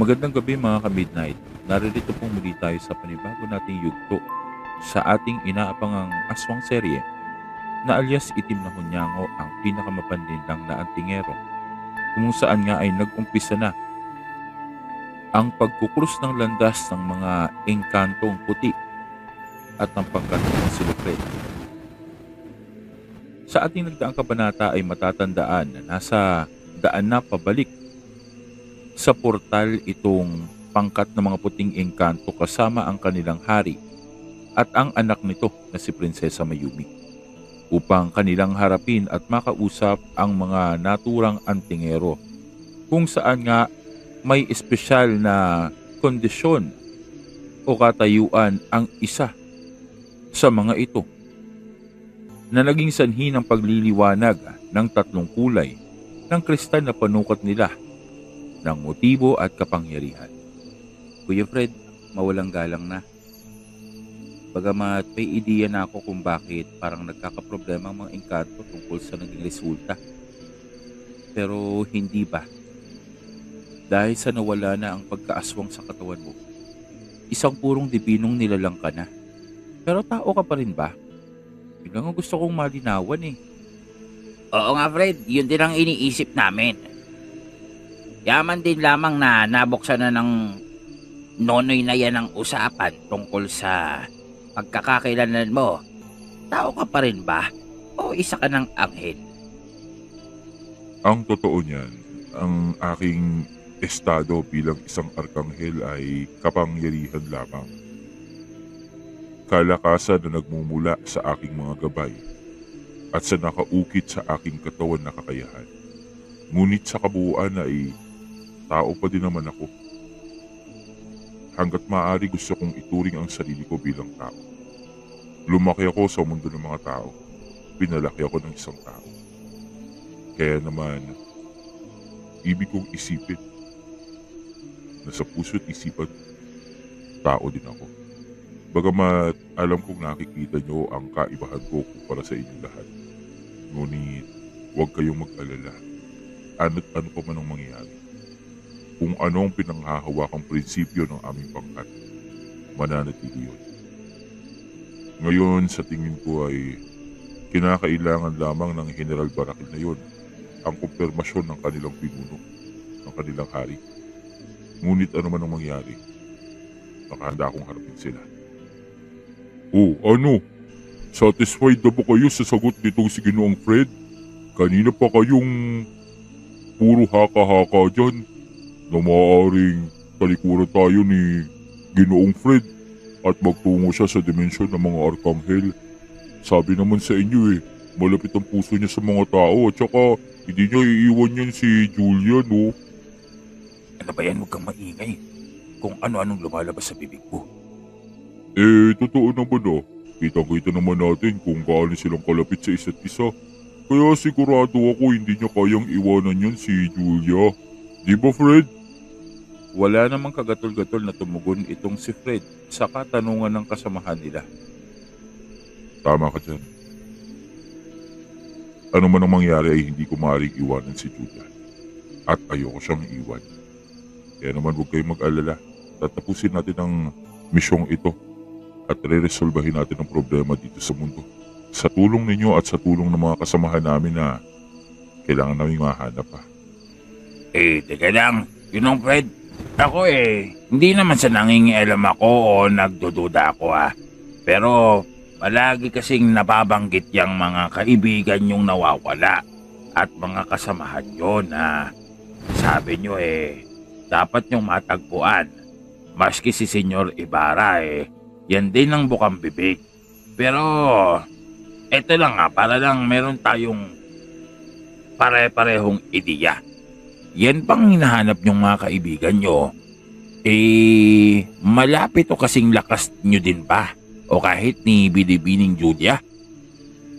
Magandang gabi mga ka-midnight. Naririto pong muli tayo sa panibago nating yugto sa ating inaabangang aswang serye na alias Itim na Hunyango ang pinakamapandindang na antingero kung saan nga ay nag-umpisa na ang pagkukrus ng landas ng mga engkantong puti at ng pangkat ng silupret. Sa ating nagdaang kabanata ay matatandaan na nasa daan na pabalik sa portal itong pangkat ng mga puting engkanto kasama ang kanilang hari at ang anak nito na si Prinsesa Mayumi upang kanilang harapin at makausap ang mga naturang antingero kung saan nga may espesyal na kondisyon o katayuan ang isa sa mga ito na naging sanhi ng pagliliwanag ng tatlong kulay ng kristal na panukat nila ng motibo at kapangyarihan. Kuya Fred, mawalang galang na. Bagamat may ideya na ako kung bakit parang nagkakaproblema ang mga engkanto tungkol sa naging resulta. Pero hindi ba? Dahil sa nawala na ang pagkaaswang sa katawan mo, isang purong dibinong nilalang ka na. Pero tao ka pa rin ba? Yun lang ang gusto kong malinawan eh. Oo nga Fred, yun din ang iniisip namin. Yaman din lamang na nabuksan na ng nonoy na yan ang usapan tungkol sa pagkakakilanlan mo. Tao ka pa rin ba? O isa ka ng anghel? Ang totoo niyan, ang aking estado bilang isang arkanghel ay kapangyarihan lamang. Kalakasan na nagmumula sa aking mga gabay at sa nakaukit sa aking katawan na kakayahan. Ngunit sa kabuuan ay tao pa din naman ako. Hanggat maaari gusto kong ituring ang sarili ko bilang tao. Lumaki ako sa mundo ng mga tao. Pinalaki ako ng isang tao. Kaya naman, ibig kong isipin na sa puso't isipan, tao din ako. Bagamat alam kong nakikita nyo ang kaibahan ko para sa inyong lahat. Ngunit huwag kayong mag-alala. Ano't ano pa man ang mangyayari. Kung ano ang pinanghahawakang prinsipyo ng aming pangkat, mananatili yun. Ngayon sa tingin ko ay kinakailangan lamang ng General Barakil na yun ang kumpirmasyon ng kanilang pinuno, ng kanilang hari. Ngunit ano man ang mangyari, nakahanda akong harapin sila. Oh, ano? Satisfied na ba kayo sa sagot nitong si Ginoong Fred? Kanina pa kayong puro haka-haka dyan na maaaring talikuran tayo ni Ginoong Fred at magtungo siya sa dimensyon ng mga arkanghel. Sabi naman sa inyo malapit ang puso niya sa mga tao at saka hindi niya iiwan yan si Julia, no? Ano ba yan? Huwag kang maingay kung ano-anong lumalabas sa bibig mo. Totoo naman Kitang-kita naman natin kung gaano silang kalapit sa isa't isa. Kaya sigurado ako hindi niya kayang iwanan yan si Julia. Di ba Fred? Wala namang kagatol-gatol na tumugon itong si Fred sa katanungan ng kasamahan nila. Tama ka dyan. Ano man ang mangyari ay hindi ko maaaring iwanan si Julia. At ayoko siyang iwan. Kaya naman huwag kayong mag-alala. Tatapusin natin ang misyong ito. At re-resolbahin natin ang problema dito sa mundo. Sa tulong ninyo at sa tulong ng mga kasamahan namin na kailangan namin mahanap pa. Teka lang, Ginong Fred. Ako hindi naman sa nangingialam ako o nagdududa ako Pero palagi kasing nababanggit yung mga kaibigan yung nawawala at mga kasamahan yun na sabi nyo dapat nyong matagpuan. Maski si Senyor Ibarra yan din ang bukang bibig. Pero eto lang para lang meron tayong pare-parehong ideya. Yan pang hinahanap nyong mga kaibigan nyo, malapit o kasing lakas nyo din ba? O kahit ni Binibining Julia?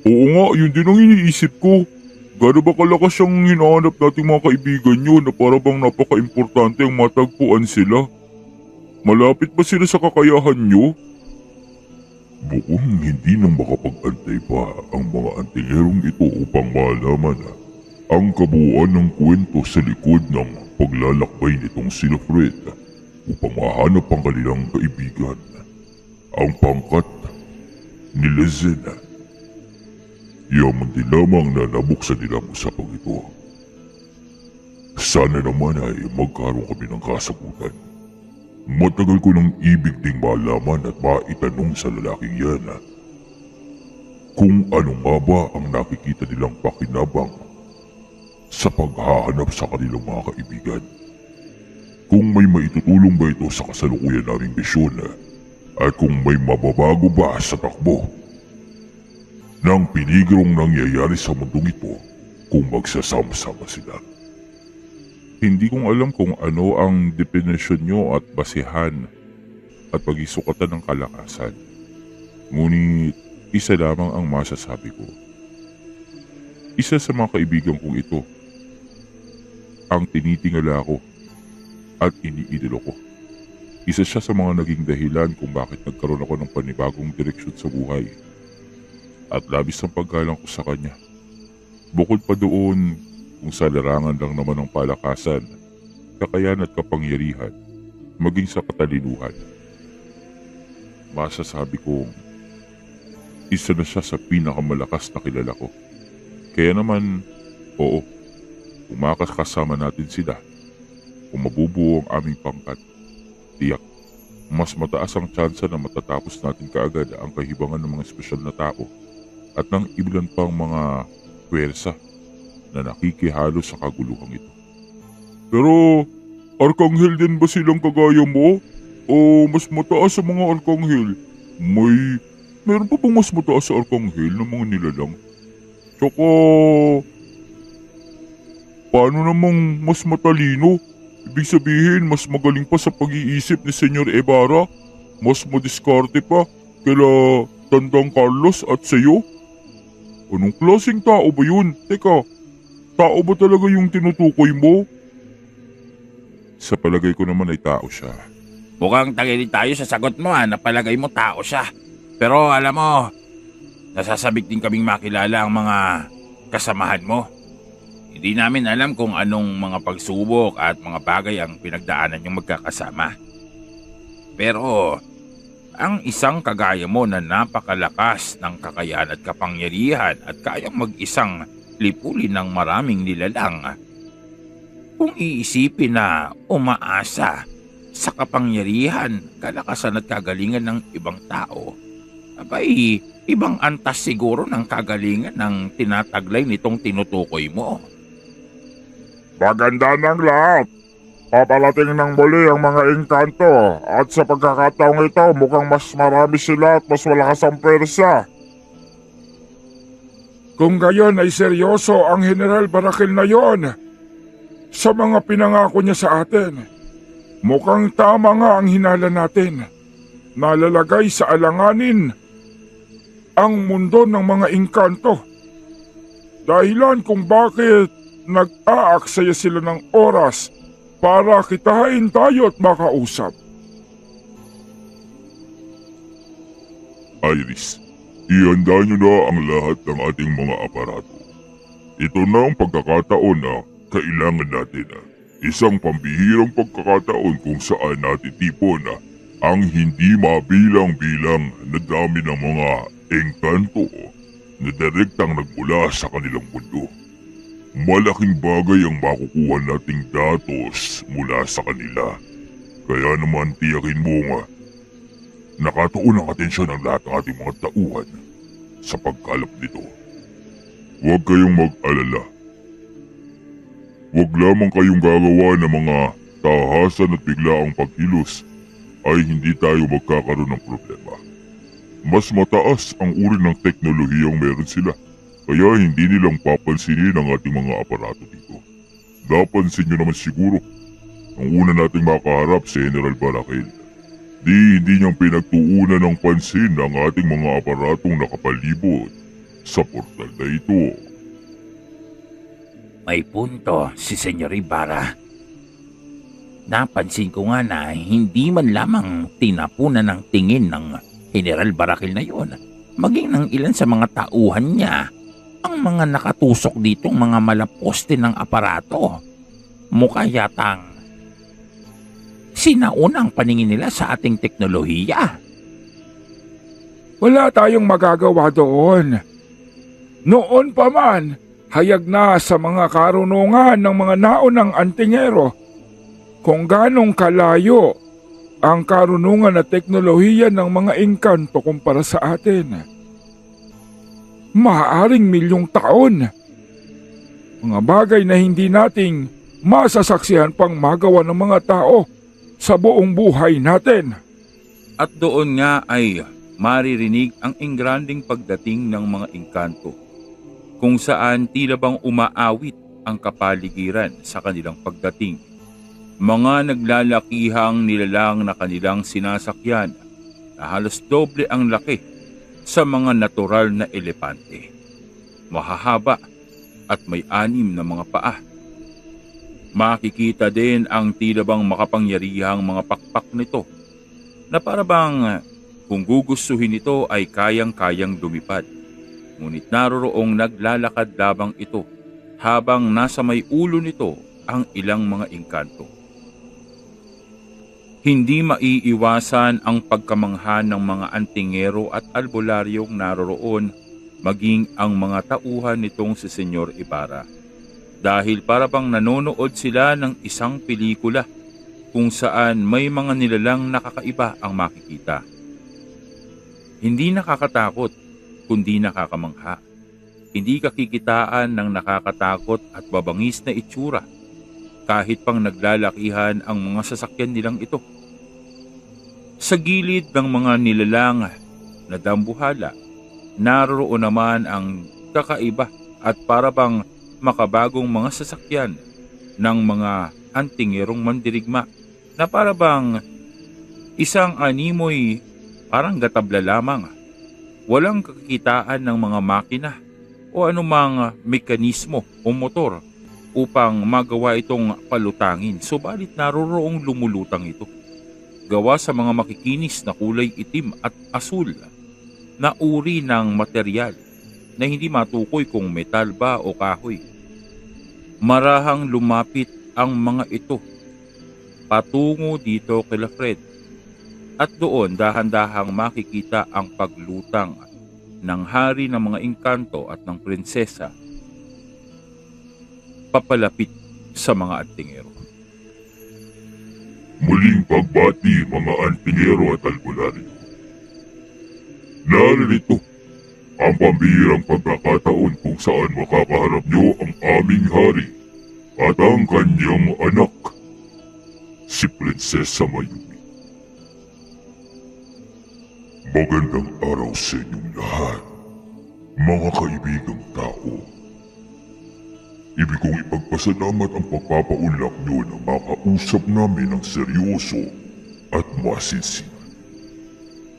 Oo nga, yun din ang iniisip ko. Gano'n ba kalakas siyang hinahanap nating mga kaibigan nyo na para bang napaka-importante ang matagpuan sila? Malapit ba sila sa kakayahan nyo? Mukhang hindi na makapag-antay pa ang mga antingerong ito upang malaman ang kabuuan ng kwento sa likod ng paglalakbay nitong sina Fred upang mahanap ang kanilang kaibigan, ang pangkat ni Lezena. Yaman din lamang na nabuksan nila ang usapang ito. Sana naman ay magkaroon kami ng kasagutan. Matagal ko nang ibig ding malaman at maitanong sa lalaking yan kung ano nga ba ang nakikita nilang pakinabang sa paghahanap sa kanilang mga kaibigan. Kung may maitutulong ba ito sa kasalukuyan naming misyon at kung may mababago ba sa takbo ng peligrong nangyayari sa mundong ito kung magsasama-sama sila. Hindi kong alam kung ano ang definisyon nyo at basihan at pag-isukatan ng kalakasan. Ngunit isa lamang ang masasabi ko. Isa sa mga kaibigan kong ito ang tinitingala ko at iniidolo ko. Isa siya sa mga naging dahilan kung bakit nagkaroon ako ng panibagong direksyon sa buhay. At labis ang paggalang ko sa kanya. Bukod pa doon, kung sa larangan lang naman ng palakasan, kakayahan at kapangyarihan, maging sa katalinuhan. Masasabi kong isa na siya sa pinakamalakas na kilala ko. Kaya naman, oo, kung makakasama natin sila, kung mabubuo ang aming pangkat, tiyak, mas mataas ang tsansa na matatapos natin kaagad ang kahibangan ng mga espesyal na tao at ng ilan pang mga pwersa na nakikihalo sa kaguluhang ito. Pero, arkanghel din ba silang kagaya mo? O mas mataas sa mga arkanghel? Meron pa bang mas mataas sa arkanghel ng mga nilalang? Tsaka, paano namang mas matalino? Ibig sabihin, mas magaling pa sa pag-iisip ni Senyor Ibarra? Mas madiskarte pa kila Tandang Carlos at sa'yo? Anong klaseng tao ba yun? Teka, tao ba talaga yung tinutukoy mo? Sa palagay ko naman ay tao siya. Mukhang tagilid tayo sa sagot mo napalagay mo tao siya. Pero alam mo, nasasabik din kaming makilala ang mga kasamahan mo. Hindi namin alam kung anong mga pagsubok at mga bagay ang pinagdaanan yung magkakasama. Pero ang isang kagaya mo na napakalakas ng kakayahan at kapangyarihan at kayang mag-isang lipulin ng maraming nilalang. Kung iisipin na umaasa sa kapangyarihan, kalakasan at kagalingan ng ibang tao, abay, ibang antas siguro ng kagalingan ng tinataglay nitong tinutukoy mo. Maganda ng lahat. Papalating ng muli ang mga engkanto at sa pagkakataong ito mukhang mas marami sila at mas malakas ang pwersa. Kung gayon ay seryoso ang General Barakil na yon sa mga pinangako niya sa atin. Mukhang tama nga ang hinala natin. Nalalagay sa alanganin ang mundo ng mga engkanto. Dahilan kung bakit nag-aaksaya sila ng oras para kitahin tayo at makausap. Iris, ihanda niyo na ang lahat ng ating mga aparato. Ito na ang pagkakataon na kailangan natin. Isang pambihirang pagkakataon kung saan natitipon ang hindi mabilang-bilang na dami ng mga engkanto na direktang nagmula sa kanilang mundo. Malaking bagay ang makukuha nating datos mula sa kanila. Kaya naman tiyakin mo nga, nakatuon ang atensyon ng lahat ng ating mga tauhan sa pagkalap nito. Huwag kayong mag-alala. Huwag lamang kayong gagawa ng mga tahasan at biglaang pagkilos ay hindi tayo magkakaroon ng problema. Mas mataas ang uri ng teknolohiyang meron sila. Kaya hindi nilang papansinin ang ating mga aparato dito. Napansin nyo naman siguro, ang una nating makaharap si General Barakil. Hindi niyang pinagtuunan ng pansin ang ating mga aparatong nakapalibot sa portal na ito. May punto si Senyor Ibarra. Napansin ko nga na hindi man lamang tinapunan ng tingin ng General Barakil na yon, maging ng ilan sa mga tauhan niya ang mga nakatusok ditong mga malaposte ng aparato. mukha yatang sinaunang paningin nila sa ating teknolohiya. Wala tayong magagawa doon. Noon pa man, hayag na sa mga karunungan ng mga naunang antingero kung ganong kalayo ang karunungan at teknolohiya ng mga engkanto kumpara sa atin. Maaaring milyong taon. Mga bagay na hindi nating masasaksihan pang magawa ng mga tao sa buong buhay natin. At doon nga ay maririnig ang ingranding pagdating ng mga engkanto, kung saan tila bang umaawit ang kapaligiran sa kanilang pagdating. Mga naglalakihang nilalang na kanilang sinasakyan na halos doble ang laki sa mga natural na elepante. Mahahaba at may 6 na mga paa. Makikita din ang tila bang makapangyarihang mga pakpak nito na para bang kung gugustuhin ito ay kayang-kayang lumipad. Ngunit naroroong naglalakad labang ito habang nasa may ulo nito ang ilang mga engkanto. Hindi maiiwasan ang pagkamangha ng mga antingero at albularyong naroroon, maging ang mga tauhan nitong si Senyor Ibarra. Dahil para bang nanonood sila ng isang pelikula kung saan may mga nilalang nakakaiba ang makikita. Hindi nakakatakot, kundi nakakamangha. Hindi kakikitaan ng nakakatakot at babangis na itsura kahit pang naglalakihan ang mga sasakyan nilang ito. Sa gilid ng mga nilalang na dambuhala, naroroon naman ang kakaiba at para bang makabagong mga sasakyan ng mga antingerong mandirigma na para bang isang animoy parang gatabla lamang. Walang kakitaan ng mga makina o anumang mekanismo o motor upang magawa itong palutangin, subalit naroroong lumulutang ito. Gawa sa mga makikinis na kulay itim at asul na uri ng material na hindi matukoy kung metal ba o kahoy. Marahang lumapit ang mga ito patungo dito kila Fred at doon dahan-dahang makikita ang paglutang ng hari ng mga engkanto at ng prinsesa papalapit sa mga antingero. Muling pagbati mga antingero at albularyo. Naririto ang pambihirang pagkakataon kung saan makakaharap nyo ang aming hari at ang kanyang anak, si Prinsesa Mayumi. Magandang araw sa inyong lahat, mga kaibigang tao. Ibig kong ipagpasalamat ang pagpapaunlak nyo na makausap namin ng seryoso at masinsinan.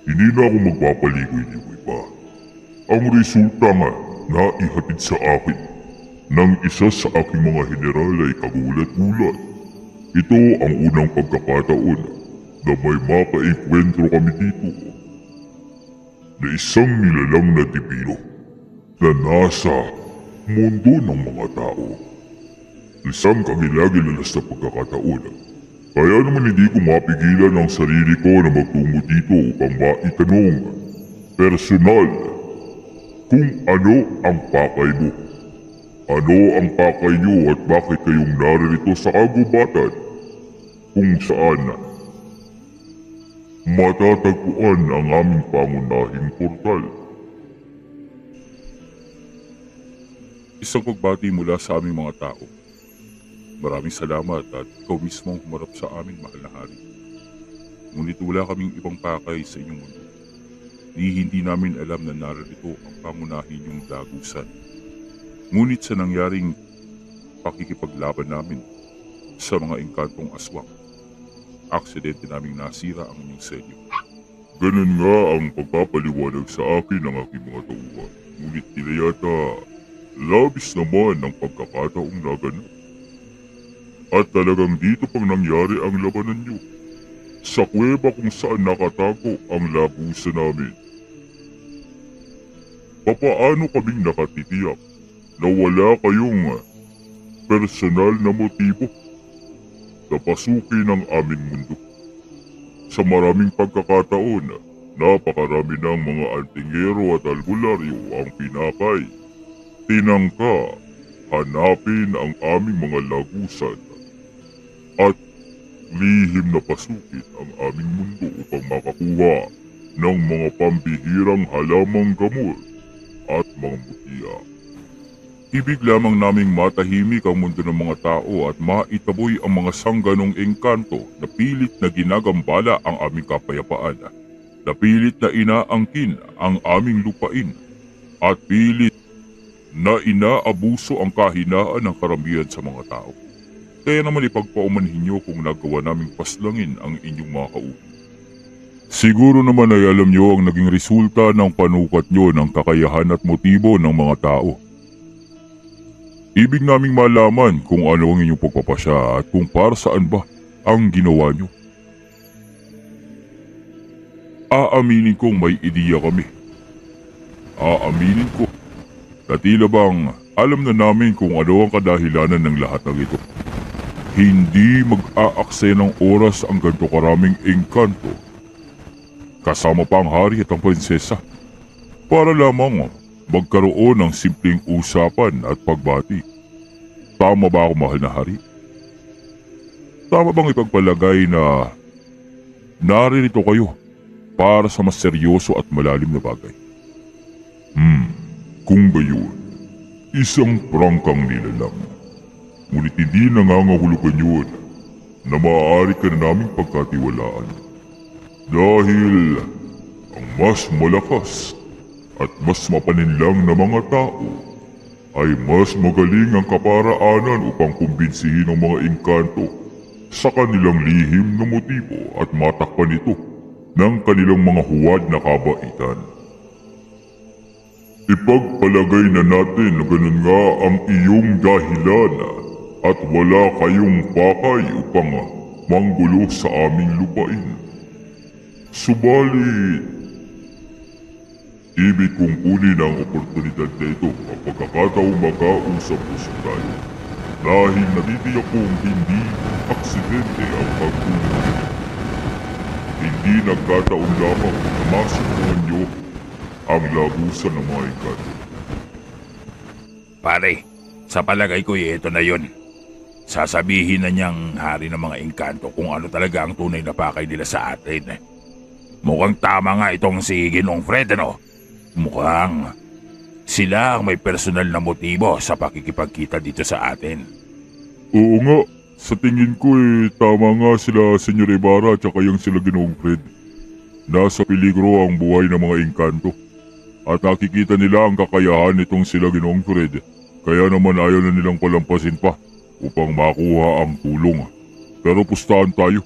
Hindi na ako magpapaligoy-ligoy pa. Ang resulta nga na ihatid sa akin ng isa sa aking mga general ay kagulat-gulat. Ito ang unang pagkakataon na may makaenkwentro kami dito na isang nilalang na dibino na nasa mundo ng mga tao. Isang kagilagilalas na pagkakataon. Kaya naman hindi ko mapigilan ang sarili ko na magtungo dito upang maitanong personal kung ano ang pakay mo. Ano ang pakay nyo at bakit kayong naririto sa kagubatan kung saan matatagpuan ang aming pangunahing portal. Isang pagbati mula sa aming mga tao. Maraming salamat at ikaw mismo ang humarap sa aming mahal na hari. Ngunit wala kaming ibang pakay sa inyong mundo. Hindi namin alam na narito ang pangunahin yung dagusan. Ngunit sa nangyaring pakikipaglaban namin sa mga engkantong aswang, aksidente naming nasira ang inyong selyo. Ganun nga ang pagpapaliwanag sa akin ng aking mga tauhan. Ngunit tila yata labis naman ang pagkakataong naganap. At talagang dito pang nangyari ang labanan nyo. Sa kuweba kung saan nakatago ang labusan namin. Papaano kaming nakatitiyak na wala kayong personal na motibo na pasukin ang aming mundo. Sa maraming pagkakataon, napakarami ng mga antingero at albularyo ang pinakay. Tinangka, hanapin ang aming mga lagusan at lihim na pasukin ang aming mundo upang makakuha ng mga pambihirang halamang gamot at mga mutiya. Ibig lamang naming matahimik ang mundo ng mga tao at maitaboy ang mga sangganong engkanto na pilit na ginagambala ang aming kapayapaan, na pilit na inaangkin ang aming lupain, at pilit na inaabuso ang kahinaan ng karamihan sa mga tao. Kaya naman ipagpaumanhin niyo kung nagawa naming paslangin ang inyong mga kauwi. Siguro naman ay alam niyo ang naging resulta ng panukat niyo ng kakayahan at motibo ng mga tao. Ibig naming malaman kung ano ang inyong pagpapasya at kung para saan ba ang ginawa niyo. Aaminin kong may ideya kami. Aaminin ko na tila bang alam na namin kung ano ang kadahilanan ng lahat ng ito. Hindi mag-aaksaya ng oras ang ganito karaming engkanto, kasama pa ang hari at ang prinsesa, para lamang magkaroon ng simpleng usapan at pagbati. Tama ba ako, mahal na hari? Tama bang ipagpalagay na naririto kayo para sa mas seryoso at malalim na bagay? Kung gayon, isang prangkang nilalang. Ngunit hindi nangangahulugan yun na maaari ka na naming pagkatiwalaan. Dahil ang mas malakas at mas mapaninlang na mga tao ay mas magaling ang kaparaanan upang kumbinsihin ang mga engkanto sa kanilang lihim na motibo at matakpan ito ng kanilang mga huwad na kabaitan. Ipagpalagay na natin na ganun nga ang iyong dahilan at wala kayong pakay upang manggulo sa aming lupain. Subalit, ibig kong kunin ang oportunidad na ito ang pagkakataong magkausap-usap tayo. Dahil natitiyak kong hindi aksidente ang pagtulong. Hindi nagkataon lamang na masubukan niyo ang lagusan ng mga engkanto. Pare, sa palagay ko ito na yun. Sasabihin na niyang hari ng mga engkanto kung ano talaga ang tunay na pakay nila sa atin. Mukhang tama nga itong si Ginoong Fred, ano? Mukhang sila ang may personal na motibo sa pakikipagkita dito sa atin. Oo nga, sa tingin ko tama nga sila Senyor Ibarra at saka yung sila Ginoong Fred. Nasa peligro ang buhay ng mga engkanto. At nakikita nila ang kakayahan nitong sila Ginoong Fred. Kaya naman ayaw na nilang palampasin pa upang makuha ang tulong. Pero pustahan tayo.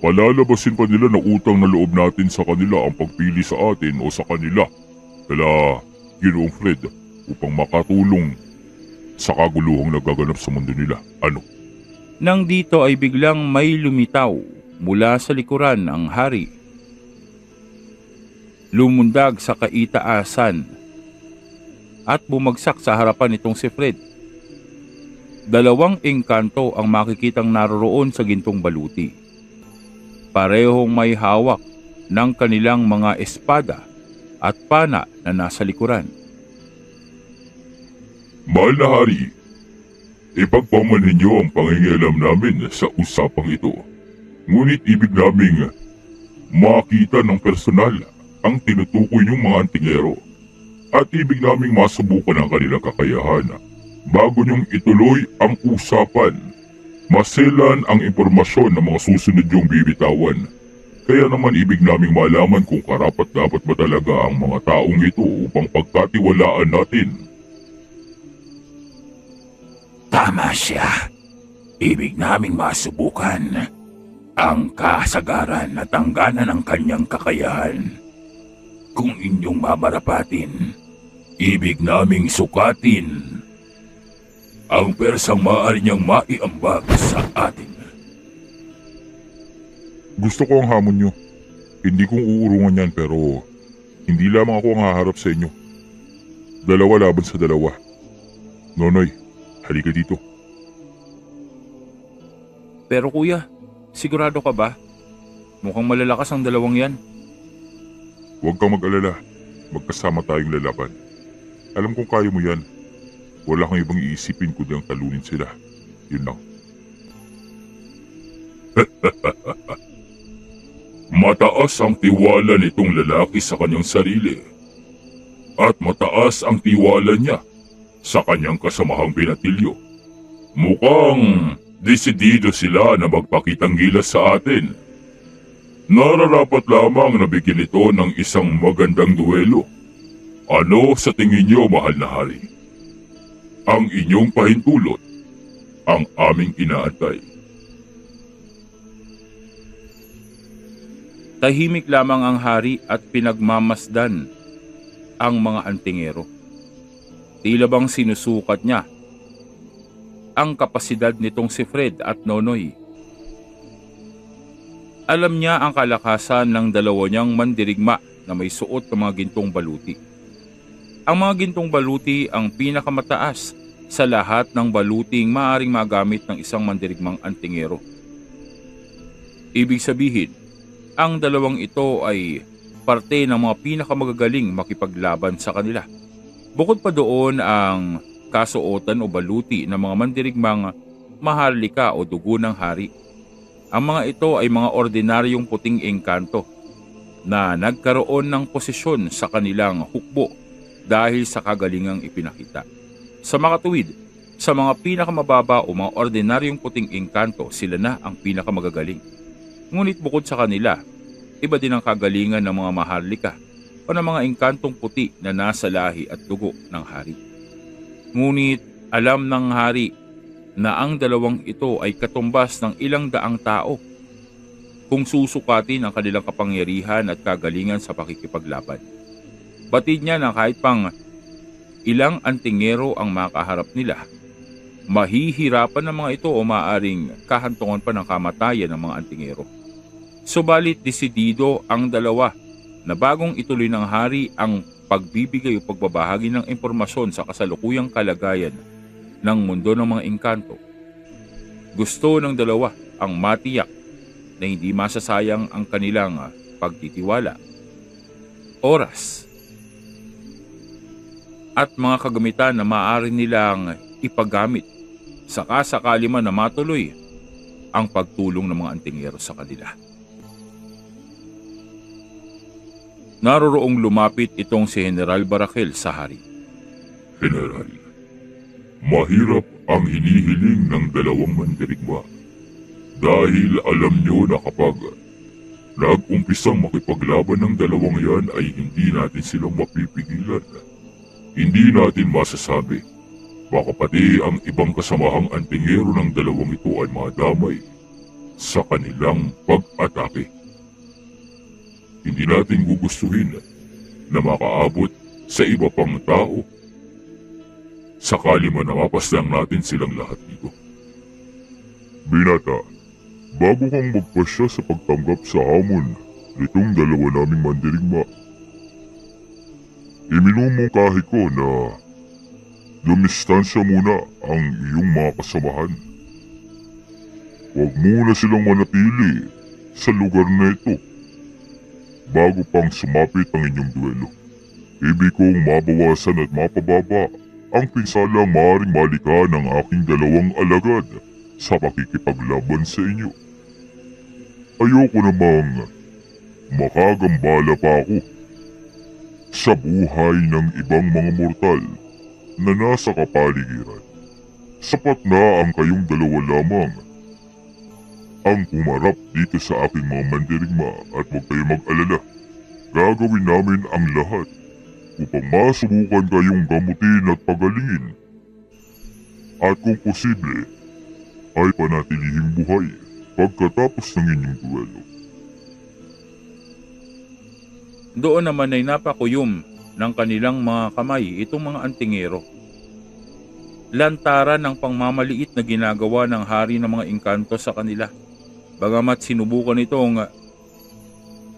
Palalabasin pa nila na utang na loob natin sa kanila ang pagpili sa atin o sa kanila. Kaya Ginoong Fred upang makatulong sa kaguluhang nagaganap sa mundo nila. Ano? Nang dito ay biglang may lumitaw mula sa likuran ng hari. Lumundag sa kaitaasan at bumagsak sa harapan nitong si Fred. Dalawang engkanto ang makikitang naroroon sa gintong baluti. Parehong may hawak ng kanilang mga espada at pana na nasa likuran. Mahal na hari, ipagpamanhin niyo ang pangingialam namin sa usapang ito. Ngunit ibig naming makita ng personal ang tinutukoy niyong mga antingero at ibig naming masubukan ang kanilang kakayahan bago niyong ituloy ang usapan. Maselan ang impormasyon ng mga susunod niyong bibitawan. Kaya naman ibig naming malaman kung karapat-dapat ba talaga ang mga taong ito upang pagkatiwalaan natin. Tama siya. Ibig naming masubukan ang kasagaran at hangganan ng kanyang kakayahan. Kung inyong mamarapatin, ibig naming sukatin ang persang maaari niyang maiambag sa atin. Gusto ko ang hamon niyo. Hindi kong uurungan yan pero hindi lamang ako ang haharap sa inyo. Dalawa laban sa dalawa. Nonoy, halika dito. Pero kuya, Sigurado ka ba? Mukhang malalakas ang dalawang yan. Huwag kang mag-alala. Magkasama tayong lalaban. Alam kong kaya mo yan. Wala kang ibang iisipin kundi ang talunin sila. Yun lang. Mataas ang tiwala nitong lalaki sa kanyang sarili. At mataas ang tiwala niya sa kanyang kasamahang binatilyo. Mukhang desidido sila na magpakitang gilas sa atin. Nararapat lamang na bigyan ito ng isang magandang duelo. Ano sa tingin niyo, mahal na hari? Ang inyong pahintulot, ang aming inaantay. Tahimik lamang ang hari at pinagmamasdan ang mga antingero. Tila bang sinusukat niya ang kapasidad nitong si Fred at Nonoy. Alam niya ang kalakasan ng dalawa niyang mandirigma na may suot ng mga gintong baluti. Ang mga gintong baluti ang pinakamataas sa lahat ng baluting maaaring magamit ng isang mandirigmang antingero. Ibig sabihin, ang dalawang ito ay parte ng mga pinakamagagaling makipaglaban sa kanila. Bukod pa doon ang kasuotan o baluti ng mga mandirigmang maharlika o dugo ng hari. Ang mga ito ay mga ordinaryong puting engkanto na nagkaroon ng posisyon sa kanilang hukbo dahil sa kagalingang ipinakita. Sa makatuwid, sa mga pinakamababa o mga ordinaryong puting engkanto, sila na ang pinakamagagaling. Ngunit bukod sa kanila, iba din ang kagalingan ng mga maharlika o ng mga engkantong puti na nasa lahi at dugo ng hari. Ngunit alam ng hari na ang dalawang ito ay katumbas ng ilang daang tao kung susukatin ang kanilang kapangyarihan at kagalingan sa pakikipaglaban. Batid niya na kahit pang ilang antingero ang makaharap nila, mahihirapan ng mga ito o maaaring kahantungan pa ng kamatayan ng mga antingero. Subalit desidido ang dalawa na bagong ituloy ng hari ang pagbibigay o pagbabahagi ng impormasyon sa kasalukuyang kalagayan ng mundo ng mga engkanto. Gusto ng dalawa ang matiyak na hindi masasayang ang kanilang pagtitiwala, oras, at mga kagamitan na maaari nilang ipagamit sakasakali man na matuloy ang pagtulong ng mga antingero sa kanila. Naroroong lumapit itong si General Barakel sa hari. General, mahirap ang hinihiling ng dalawang mandirigma dahil alam nyo na kapag nag-umpisang makipaglaban ng dalawang yan ay hindi natin silang mapipigilan. Hindi natin masasabi, baka pati ang ibang kasamahang antingero ng dalawang ito ay madamay sa kanilang pag-atake. Hindi natin gugustuhin na makaabot sa iba pang tao sakali man na mapaslang natin silang lahat dito. Binata, bago kang magpasya sa pagtanggap sa hamon nitong dalawa naming mandirigma, iminumungkahi ko na lumistansya muna ang iyong mga kasamahan. Huwag muna silang manatili sa lugar na ito bago pang sumapit ang inyong duelo. Ibig kong mabawasan at mapababa ang pinsalang maaaring malika ng aking dalawang alagad sa pakikipaglaban sa inyo. Ayoko namang makagambala pa ako sa buhay ng ibang mga mortal na nasa kapaligiran. Sapat na ang kayong dalawa lamang ang pumarap dito sa aking mga mandirigma at huwag kayo mag-alala. Gagawin namin ang lahat upang masubukan kayong gamutin at pagalingin. At kung posible, ay panatilihing buhay pagkatapos ng inyong duelo. Doon naman ay napakuyom ng kanilang mga kamay itong mga antingero. Lantaran ng pangmamaliit na ginagawa ng hari ng mga engkanto sa kanila. Bagamat sinubukan itong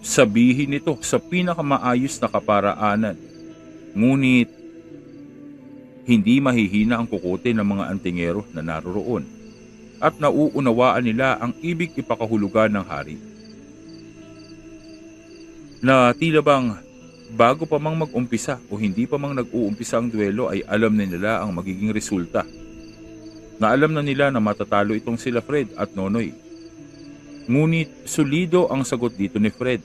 sabihin ito sa pinakamaayos na kaparaanan, ngunit hindi mahihina ang kukote ng mga antingero na naroroon. at nauunawaan nila ang ibig ipakahulugan ng hari. Na tila bang bago pa mang mag-umpisa o hindi pa mang nag-uumpisa ang duelo ay alam na nila ang magiging resulta. Na alam na nila na matatalo itong sila Fred at Nonoy. Ngunit solido ang sagot dito ni Fred.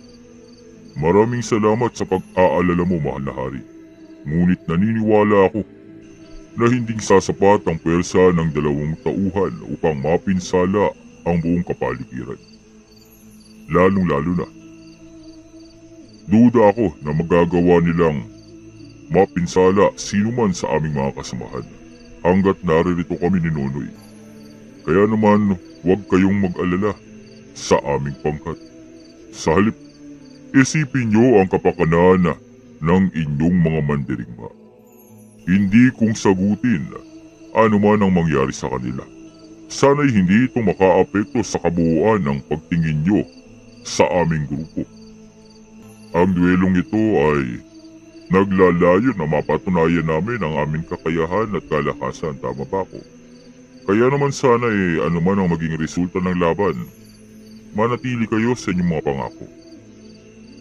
Maraming salamat sa pag-aalala mo, mahal na hari. Ngunit naniniwala ako na hinding sasapat ang pwersa ng dalawang tauhan upang mapinsala ang buong kapaligiran. Lalong-lalo na, duda ako na magagawa nilang mapinsala sino man sa aming mga kasamahan hanggat naririto kami ni Nonoy. Kaya naman, huwag kayong mag-alala sa aming pangkat. Sa halip, isipin nyo ang kapakanan ng inyong mga mandirigma. Hindi kong sagutin ano man ang mangyari sa kanila. Sana'y hindi ito makaapekto sa kabuuan ng pagtingin nyo sa aming grupo. Ang duelong ito ay naglalayo na mapatunayan namin ang aming kakayahan at kalakasan, tama ba ako? Kaya naman sana ano man ang maging resulta ng laban, manatili kayo sa inyong mga pangako.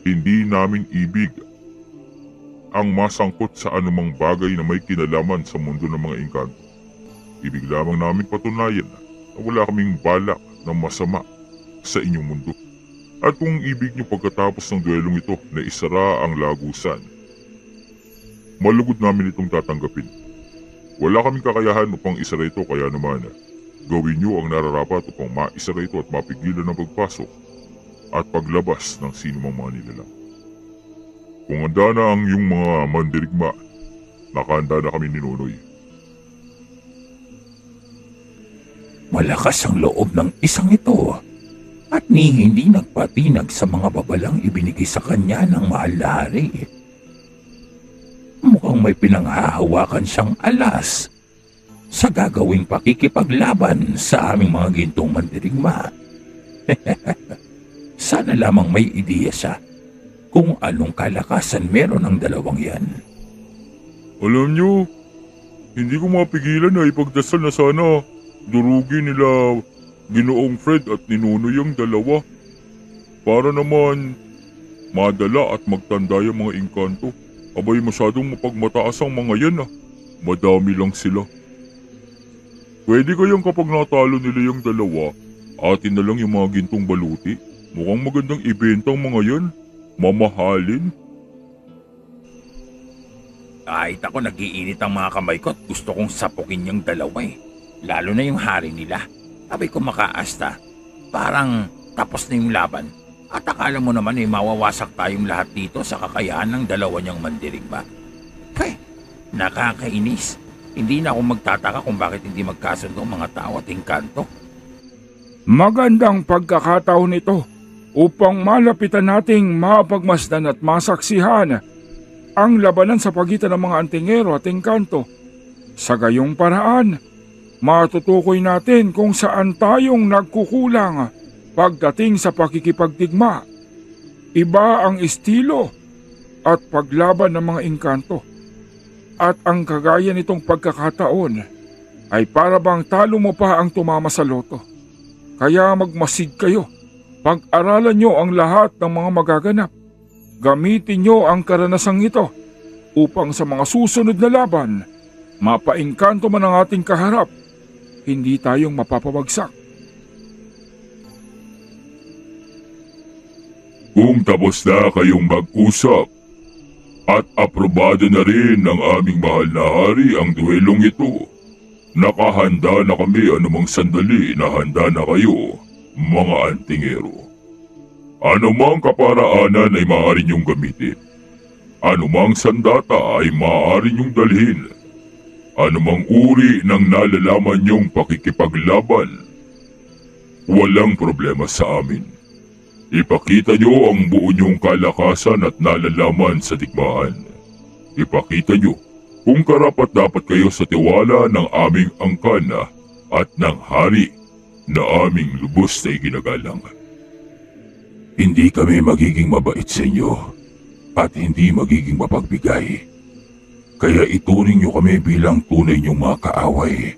Hindi namin ibig ang masangkot sa anumang bagay na may kinalaman sa mundo ng mga engkanto. Ibig lamang namin patunayan na wala kaming balak na masama sa inyong mundo. At kung ibig niyo pagkatapos ng duelong ito na isara ang lagusan, malugod namin itong tatanggapin. Wala kaming kakayahan upang isara ito, kaya naman gawin niyo ang nararapat upang maisara ito at mapigilan ang pagpasok at paglabas ng sinumang mga nilalang. Kung handa na ang iyong mga mandirigma, nakahanda na kami ni Nonoy. Malakas ang loob ng isang ito at hindi nagpatinag sa mga babalang ibinigay sa kanya ng mahal na hari. Mukhang may pinanghahawakan siyang alas sa gagawing pakikipaglaban sa aming mga gintong mandirigma. Sana lamang may ideya siya kung anong kalakasan meron ang dalawang yan. Alam nyo, hindi ko mapigilan na ipagdasal na sana durugin nila Ginoong Fred at ni Nonoy ang dalawa. Para naman madala at magtanda yung mga engkanto. Abay, masyadong mapagmataas ang mga yan Madami lang sila. Pwede kayang kapag natalo nila yung dalawa, atin na lang yung mga gintong baluti. Mukhang magandang ibenta ang mga yan. Mamahalin. Kahit ako nagiinit ang mga kamay ko at gusto kong sapukin yung dalawa Lalo na yung hari nila. Sabi ko makaasta. Parang tapos na yung laban. At akala mo naman mawawasak tayong lahat dito sa kakayahan ng dalawa niyang mandirigma. Nakakainis. Hindi na ako magtataka kung bakit hindi magkasundo ang mga tao at engkanto. Magandang pagkakataon ito upang malapitan nating mapagmasdan at masaksihan ang labanan sa pagitan ng mga antingero at engkanto. Sa gayong paraan, matutukoy natin kung saan tayong nagkukulang pagdating sa pakikipagdigma. Iba ang estilo at paglaban ng mga engkanto. At ang kagaya nitong pagkakataon ay para bang talo mo pa ang tumama sa loto. Kaya magmasid kayo. Pag-aralan nyo ang lahat ng mga magaganap. Gamitin nyo ang karanasang ito upang sa mga susunod na laban, mapaengkanto man ang ating kaharap, hindi tayong mapapabagsak. Kung tapos na kayong mag-usap at aprobado na rin ng aming mahal na hari ang duelong ito, nakahanda na kami anumang sandali na handa na kayo, mga antingero. Anumang kaparaanan ay maaari niyong gamitin. Anumang sandata ay maaari niyong dalhin. Anumang uri ng nalalaman niyong pakikipaglaban, walang problema sa amin. Ipakita niyo ang buo niyong kalakasan at nalalaman sa digmaan. Ipakita niyo kung karapat-dapat kayo sa tiwala ng aming angkan at ng hari na aming lubos na iginagalang. Hindi kami magiging mabait sa inyo at hindi magiging mapagbigay. Kaya ituring niyo kami bilang tunay niyong mga kaaway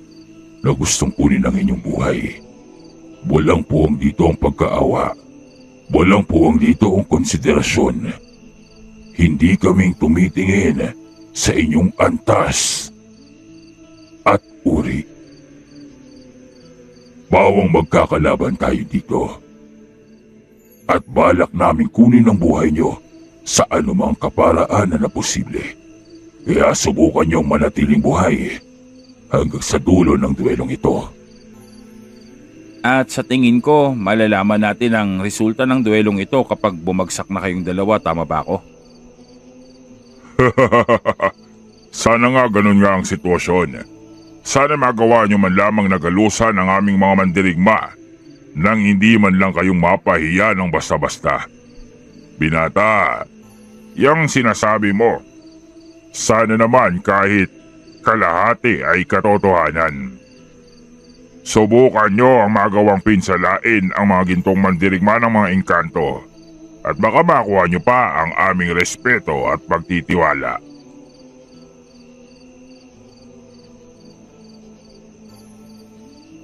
na gustong kunin ang inyong buhay. Walang puwang dito ang pagkaawa. Walang puwang dito ang konsiderasyon. Hindi kaming tumitingin sa inyong antas at uri. Bawang magkakalaban tayo dito. At balak namin kunin ang buhay nyo sa anumang kaparaanan na posible. Kaya subukan niyong manatiling buhay hanggang sa dulo ng duelong ito. At sa tingin ko, malalaman natin ang resulta ng duelong ito kapag bumagsak na kayong dalawa, tama ba ako? Sana nga ganun nga ang sitwasyon. Sana magawa niyo man lamang nagalusan ang aming mga mandirigma nang hindi man lang kayong mapahiya ng basta-basta. Binata, yung sinasabi mo, sana naman kahit kalahati ay katotohanan. Subukan nyo ang magawang pinsalain ang mga gintong mandirigma ng mga engkanto at baka makuha nyo pa ang aming respeto at pagtitiwala.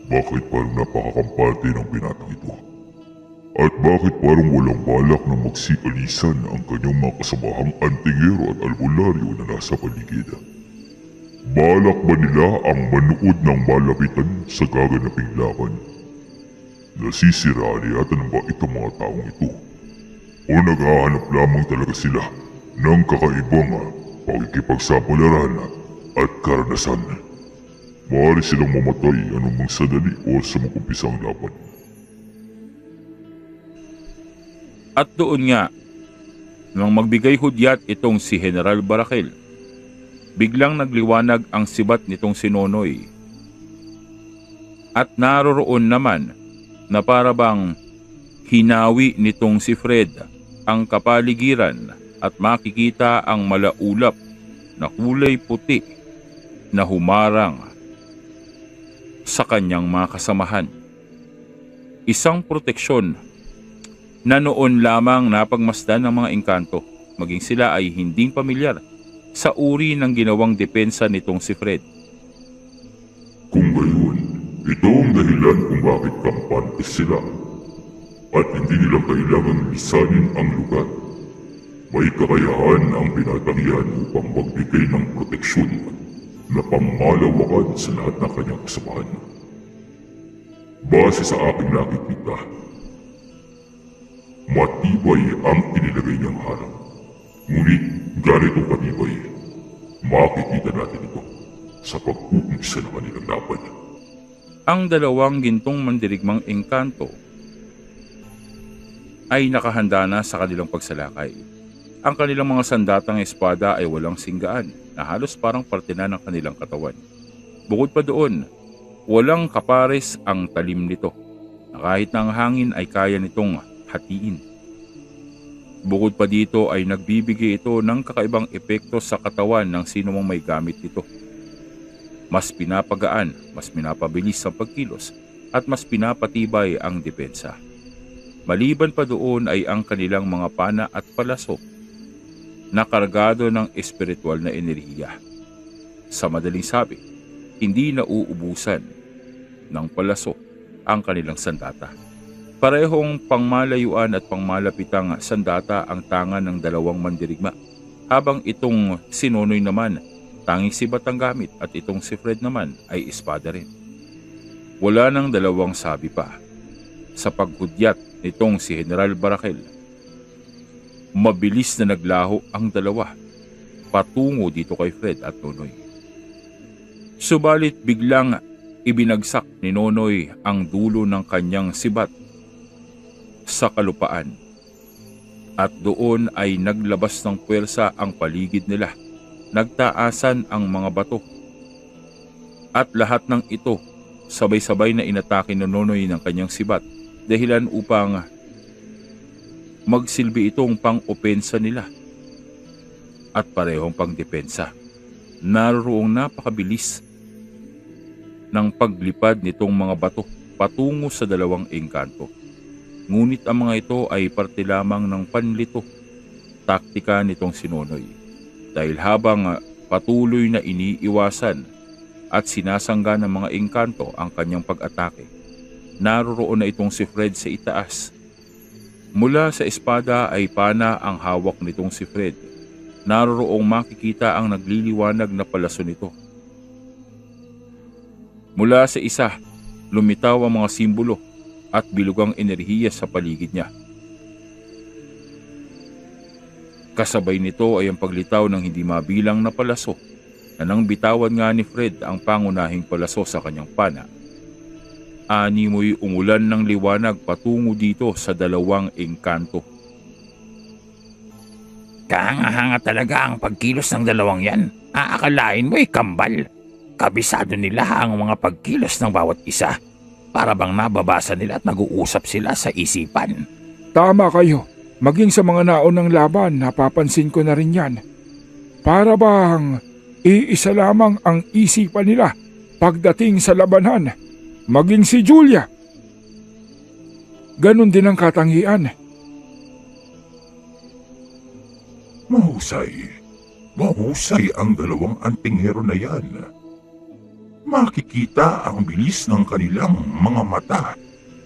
Bakit parang napakakampante ng binatang ito? At bakit parang walang balak na magsikalisan ang kanyang mga kasamahang antingero at albularyo na nasa paligid? Balak ba nila ang manood ng malapitan sa gaganaping laban? Nasisiraan yata ng bait ang mga taong ito. O naghahanap lamang talaga sila ng kakaibang pakikipagsapalaran at karanasan. Maaari silang mamatay anumang sandali o sa mag-umpisa ang laban. At doon nga, nang magbigay hudyat itong si General Barakel, biglang nagliwanag ang sibat nitong si Nonoy. At naroroon naman na para bang hinawi nitong si Fred ang kapaligiran at makikita ang malaulap na kulay puti na humarang sa kanyang mga kasamahan. Isang proteksyon na noon lamang napagmasdan ng mga engkanto, maging sila ay hinding pamilyar sa uri ng ginawang depensa nitong si Fred. Kung gayon, ito ang dahilan kung bakit kampante sila at hindi nila kailangang lisanin ang lugar. May kakayahan ang binatang yan upang magbigay ng proteksyon na pangmalawakan sa lahat ng kanyang kasamahan. Base sa aking nakikita, matibay ang inilagay niyang harang. Ngunit ganito patibay, makikita natin ito sa pag-uumpisa ng kanilang laban. Ang dalawang gintong mandirigmang engkanto ay nakahanda na sa kanilang pagsalakay. Ang kanilang mga sandatang espada ay walang singgaan na halos parang parte na ng kanilang katawan. Bukod pa doon, walang kapares ang talim nito na kahit ng hangin ay kaya nitong hatiin. Bukod pa dito ay nagbibigay ito ng kakaibang epekto sa katawan ng sinumang may gamit nito. Mas pinapagaan, mas pinapabilis ang pagkilos at mas pinapatibay ang depensa. Maliban pa doon ay ang kanilang mga pana at palaso na kargado ng espiritual na enerhiya. Sa madaling sabi, hindi nauubusan ng palaso ang kanilang sandata. Parehong pangmalayuan at pangmalapitang sandata ang tangan ng dalawang mandirigma, habang itong si Nonoy naman tanging sibat ang gamit at itong si Fred naman ay espada rin. Wala nang dalawang sabi pa. Sa paghudyat nitong si General Barakel, mabilis na naglaho ang dalawa patungo dito kay Fred at Nonoy. Subalit biglang ibinagsak ni Nonoy ang dulo ng kanyang sibat sa kalupaan at doon ay naglabas ng puwersa ang paligid nila. Nagtaasan ang mga bato at lahat ng ito sabay-sabay na inatake ni Nonoy ng kanyang sibat, dahilan upang magsilbi itong pang-opensa nila at parehong pang-depensa. Naroong napakabilis ng paglipad nitong mga bato patungo sa dalawang engkanto. Ngunit ang mga ito ay parte lamang ng panlito taktika nitong si Nonoy, dahil habang patuloy na iniiwasan at sinasangga ng mga engkanto ang kanyang pag-atake, naroroon na itong si Fred sa itaas. Mula sa espada ay pana ang hawak nitong si Fred. Naroroong makikita ang nagliliwanag na palaso nito. Mula sa isa, lumitaw ang mga simbolo at bilugang enerhiya sa paligid niya. Kasabay nito ay ang paglitaw ng hindi mabilang na palaso na nang bitawan nga ni Fred ang pangunahing palaso sa kanyang pana. Animoy umulan ng liwanag patungo dito sa dalawang engkanto. Kahanga-hanga talaga ang pagkilos ng dalawang yan. Aakalain mo'y kambal. Kabisado nila ang mga pagkilos ng bawat isa. Para bang nababasa nila at nag-uusap sila sa isipan. Tama kayo. Maging sa mga naunang laban, napapansin ko na rin yan. Para bang iisa lamang ang isipan nila pagdating sa labanan. Maging si Julia. Ganon din ang katangian. Mahusay. Mahusay ang dalawang antinghero na yan. Makikita ang bilis ng kanilang mga mata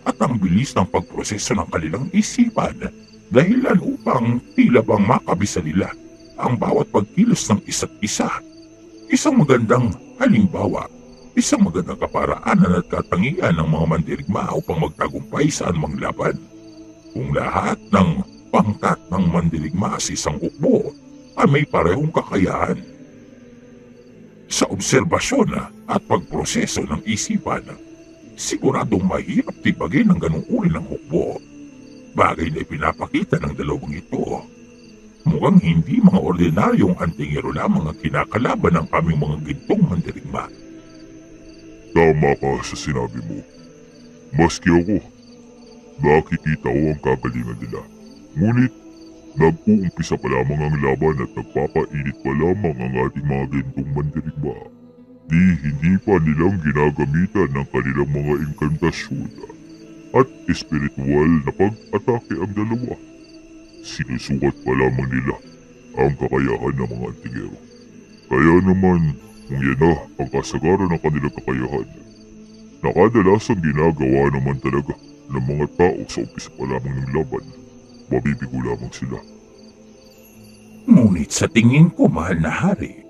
at ang bilis ng pagproseso ng kanilang isipan dahilan upang tila bang makabisa nila ang bawat pagkilos ng isa't isa. Isang magandang halimbawa, isang magandang kaparaanan at katangian ng mga mandirigma upang magtagumpay sa anumang laban. Kung lahat ng pangkat ng mandirigma sa isang hukbo ay may parehong kakayahan sa obserbasyon at pagproseso ng isipan, siguradong mahirap tibagin ang ganung uri ng hukbo. Bagay na ipinapakita ng dalawang ito. Mukhang hindi mga ordinaryong antingero lamang ang kinakalaban ng aming mga gintong mandirigma. Tama ka sa sinabi mo. Maski ako, nakikita ko ang kagalingan nila. Ngunit, nag-uumpisa pa lamang ang laban at nagpapainit pa lamang ang ating mga gintong mandirigma. Hindi pa nilang ginagamitan ng kanilang mga inkantasyon at espiritual na pag-atake ang dalawa. Sinusukat pa lamang nila ang kakayahan ng mga antingero. Kaya naman, kung yan na ang kasagaran ng kanilang kakayahan, nakadalasang ginagawa naman talaga ng mga tao sa umpisa pa lamang ng laban, mabibigo lamang sila. Ngunit sa tingin ko, mahal na hari,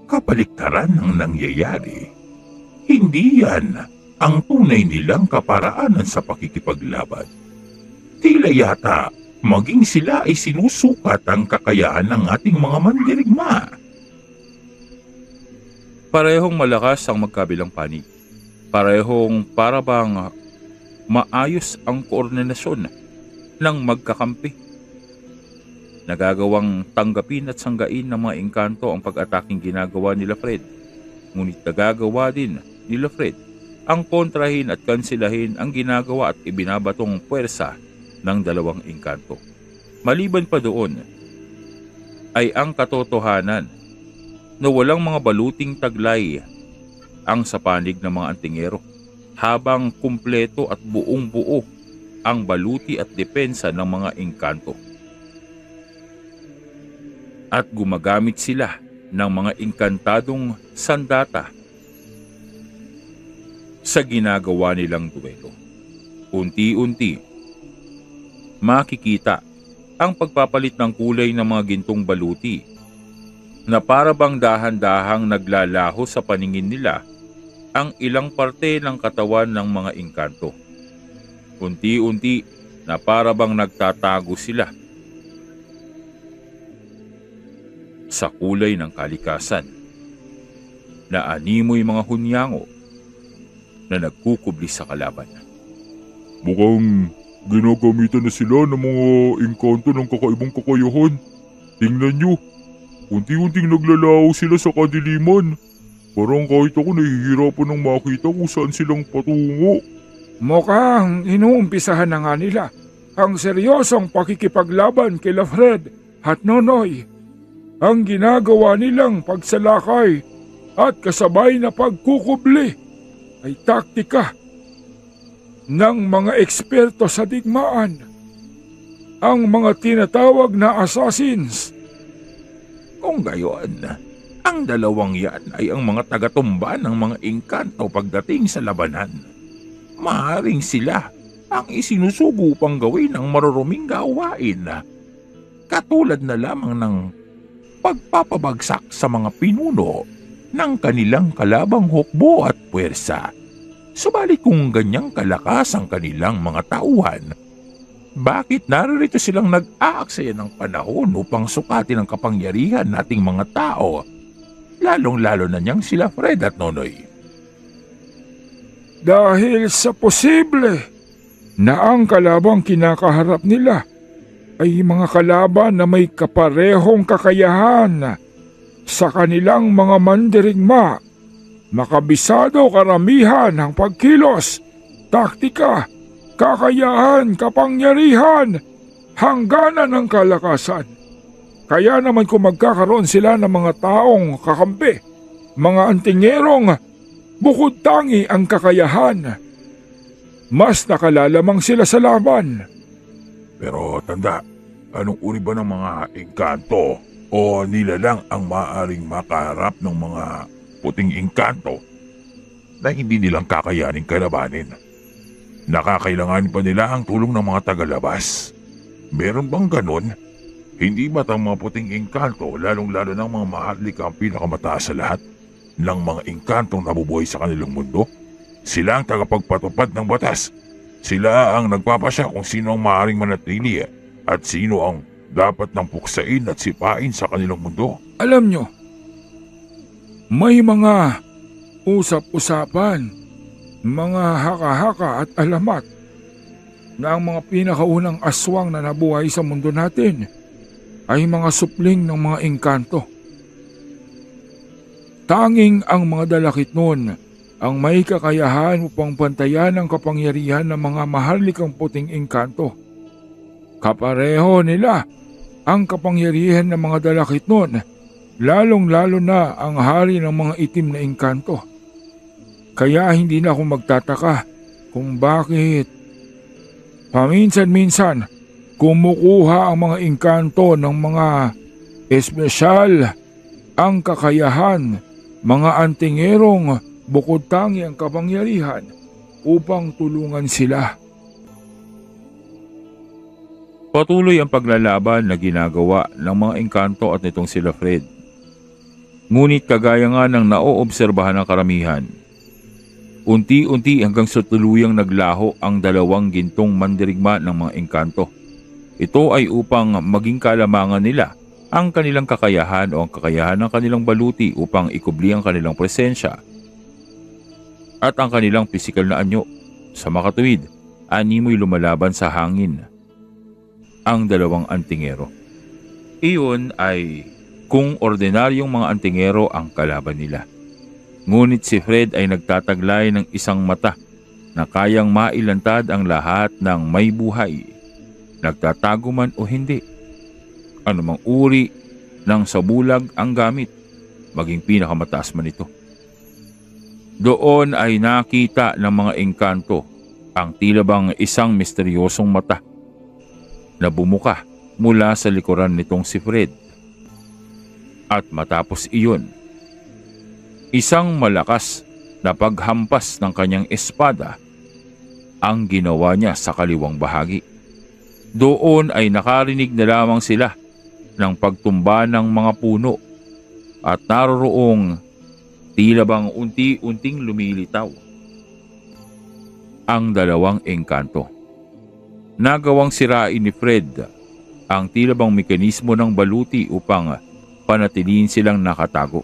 kabaliktaran ang nangyayari. Hindi yan ang tunay nilang kaparaanan sa pakikipaglaban. Tila yata maging sila ay sinusukat ang kakayahan ng ating mga mandirigma. Parehong malakas ang magkabilang panig. Parehong para bang maayos ang koordinasyon ng magkakampi. Nagagawang tanggapin at sanggain ng mga engkanto ang pag-ataking ginagawa nila Fred. Ngunit nagagawa din nila Fred ang kontrahin at kansilahin ang ginagawa at ibinabatong puwersa ng dalawang engkanto. Maliban pa doon ay ang katotohanan na walang mga baluting taglay ang sa panig ng mga antingero, habang kumpleto at buong buo ang baluti at depensa ng mga engkanto. At gumagamit sila ng mga engkantadong sandata sa ginagawa nilang duelo. Unti-unti, makikita ang pagpapalit ng kulay ng mga gintong baluti na para bang dahan-dahang naglalaho sa paningin nila ang ilang parte ng katawan ng mga engkanto. Unti-unti na para bang nagtatago sila sa kulay ng kalikasan na animoy mga hunyango na nagkukubli sa kalaban. Mukhang ginagamitan na sila ng mga engkanto ng kakaibang kakayahan. Tingnan nyo, unti-unting naglalaho sila sa kadiliman. Parang kahit ako nahihirapan ng makita kung saan silang patungo. Mukhang inuumpisahan na nga nila ang seryosong pakikipaglaban kila Fred at Nonoy. Ang ginagawa nilang pagsalakay at kasabay na pagkukubli ay taktika ng mga eksperto sa digmaan, ang mga tinatawag na assassins. Kung gayon, ang dalawang yan ay ang mga tagatumba ng mga engkanto pagdating sa labanan. Maaring sila ang isinusugo upang gawin ang maruruming gawain. Katulad na lamang ng pagpapabagsak sa mga pinuno ng kanilang kalabang hukbo at puwersa. Subalit kung ganyang kalakas ang kanilang mga tauhan, bakit naririto silang nag-aaksaya ng panahon upang sukatin ang kapangyarihan nating mga tao, lalong-lalo na niyang sila Fred at Nonoy? Dahil sa posible na ang kalabang kinakaharap nila ay mga kalaban na may kaparehong kakayahan sa kanilang mga mandirigma, makabisado karamihan ng pagkilos, taktika, kakayahan, kapangyarihan, hangganan ng kalakasan. Kaya naman kung magkakaroon sila ng mga taong kakampi, mga antingerong bukod tangi ang kakayahan, mas nakalalamang sila sa laban. Pero tanda, anong uri ba ng mga engkanto o nilalang ang maaaring makaharap ng mga puting engkanto na hindi nilang kakayanin kalabanin? Nakakailangan pa nila ang tulong ng mga tagalabas. Meron bang ganon? Hindi ba't ang mga puting engkanto, lalong-lalo ng mga maharlika ang pinakamataas sa lahat ng mga engkantong nabubuhay sa kanilang mundo? Sila ang tagapagpatupad ng batas. Sila ang nagpapasya kung sino ang maaaring manatili at sino ang dapat nang puksain at sipain sa kanilang mundo. Alam nyo, may mga usap-usapan, mga haka-haka at alamat na ang mga pinakaunang aswang na nabuhay sa mundo natin ay mga supling ng mga engkanto. Tanging ang mga dalakit noon ang may kakayahan upang pantayan ang kapangyarihan ng mga maharlikang puting engkanto. Kapareho nila ang kapangyarihan ng mga dalakit noon, lalong-lalo na ang hari ng mga itim na engkanto. Kaya hindi na ako magtataka kung bakit paminsan-minsan kumukuha ang mga engkanto ng mga espesyal ang kakayahan, mga antingerong bukod tangi ang kapangyarihan upang tulungan sila. Patuloy ang paglalaban na ginagawa ng mga engkanto at nitong sila Fred. Ngunit kagaya nga ng naoobserbahan ng karamihan, unti-unti hanggang sa tuluyang naglaho ang dalawang gintong mandirigma ng mga engkanto. Ito ay upang maging kalamangan nila ang kanilang kakayahan o ang kakayahan ng kanilang baluti upang ikubli ang kanilang presensya at ang kanilang pisikal na anyo. Sa makatuwid, animoy lumalaban sa hangin ang dalawang antingero. Iyon ay kung ordinaryong mga antingero ang kalaban nila. Ngunit si Fred ay nagtataglay ng isang mata na kayang mailantad ang lahat ng may buhay, nagtatago man o hindi. Anumang uri ng sabulag ang gamit, maging pinakamataas man ito. Doon ay nakita ng mga engkanto ang tila bang isang misteryosong mata na bumuka mula sa likuran nitong si Fred. At matapos iyon, isang malakas na paghampas ng kanyang espada ang ginawa niya sa kaliwang bahagi. Doon ay nakarinig na lamang sila ng pagtumba ng mga puno at naroroong tila bang unti-unting lumilitaw ang dalawang engkanto. Nagawang sirain ni Fred ang tila bang mekanismo ng baluti upang panatilihin silang nakatago.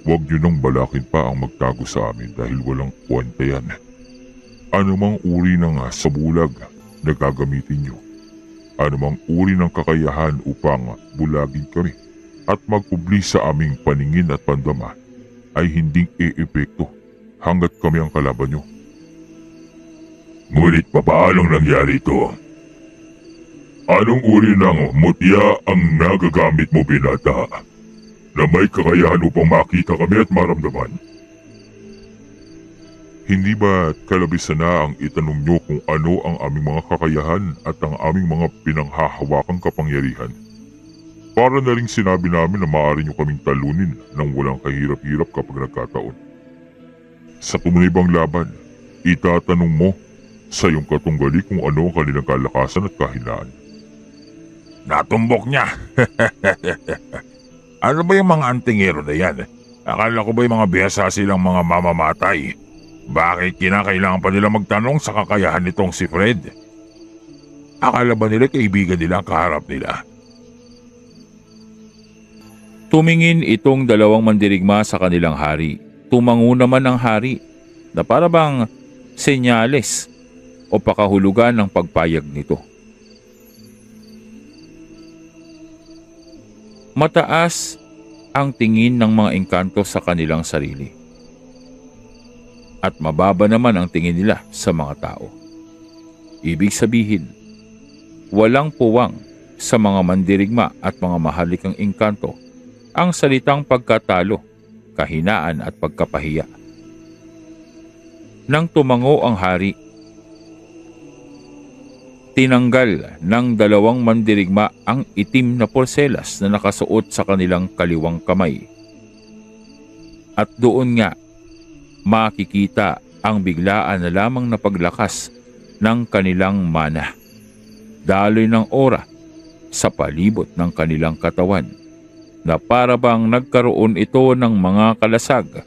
Huwag niyo nang balakin pa ang magtago sa amin dahil walang kwenta yan. Anumang uri ng sabulag na gagamitin niyo, anumang uri ng kakayahan upang bulagin kami at magpubli sa aming paningin at pandama ay hinding e-epekto hanggat kami ang kalaban niyo. Ngunit papaanong nangyari ito? Anong uri ng mutya ang nagagamit mo, binata, na may kakayahan upang makita kami at maramdaman? Hindi ba kalabisan na ang itanong nyo kung ano ang aming mga kakayahan at ang aming mga pinanghahawakang kapangyarihan? Para na rin sinabi namin na maaari nyo kaming talunin nang walang kahirap-hirap kapag nagkataon. Sa tumunibang laban, itatanong mo sa iyong katunggali kung ano ang kanilang kalakasan at kahinaan. Natumbok niya. Ano ba yung mga antingero na yan? Akala ko ba yung mga bihasa silang mga mamamatay? Bakit kinakailangan pa nila magtanong sa kakayahan nitong si Fred? Akala ba nila kaibigan nila ang kaharap nila? Tumingin itong dalawang mandirigma sa kanilang hari. Tumango naman ang hari na para bang senyales o pakahulugan ng pagpayag nito. Mataas ang tingin ng mga engkanto sa kanilang sarili. At mababa naman ang tingin nila sa mga tao. Ibig sabihin, walang puwang sa mga mandirigma at mga mahalikang engkanto ang salitang pagkatalo, kahinaan at pagkapahiya. Nang tumango ang hari, tinanggal ng dalawang mandirigma ang itim na porselas na nakasuot sa kanilang kaliwang kamay. At doon nga, makikita ang biglaan na lamang na paglakas ng kanilang mana. Daloy ng aura sa palibot ng kanilang katawan na para bang nagkaroon ito ng mga kalasag,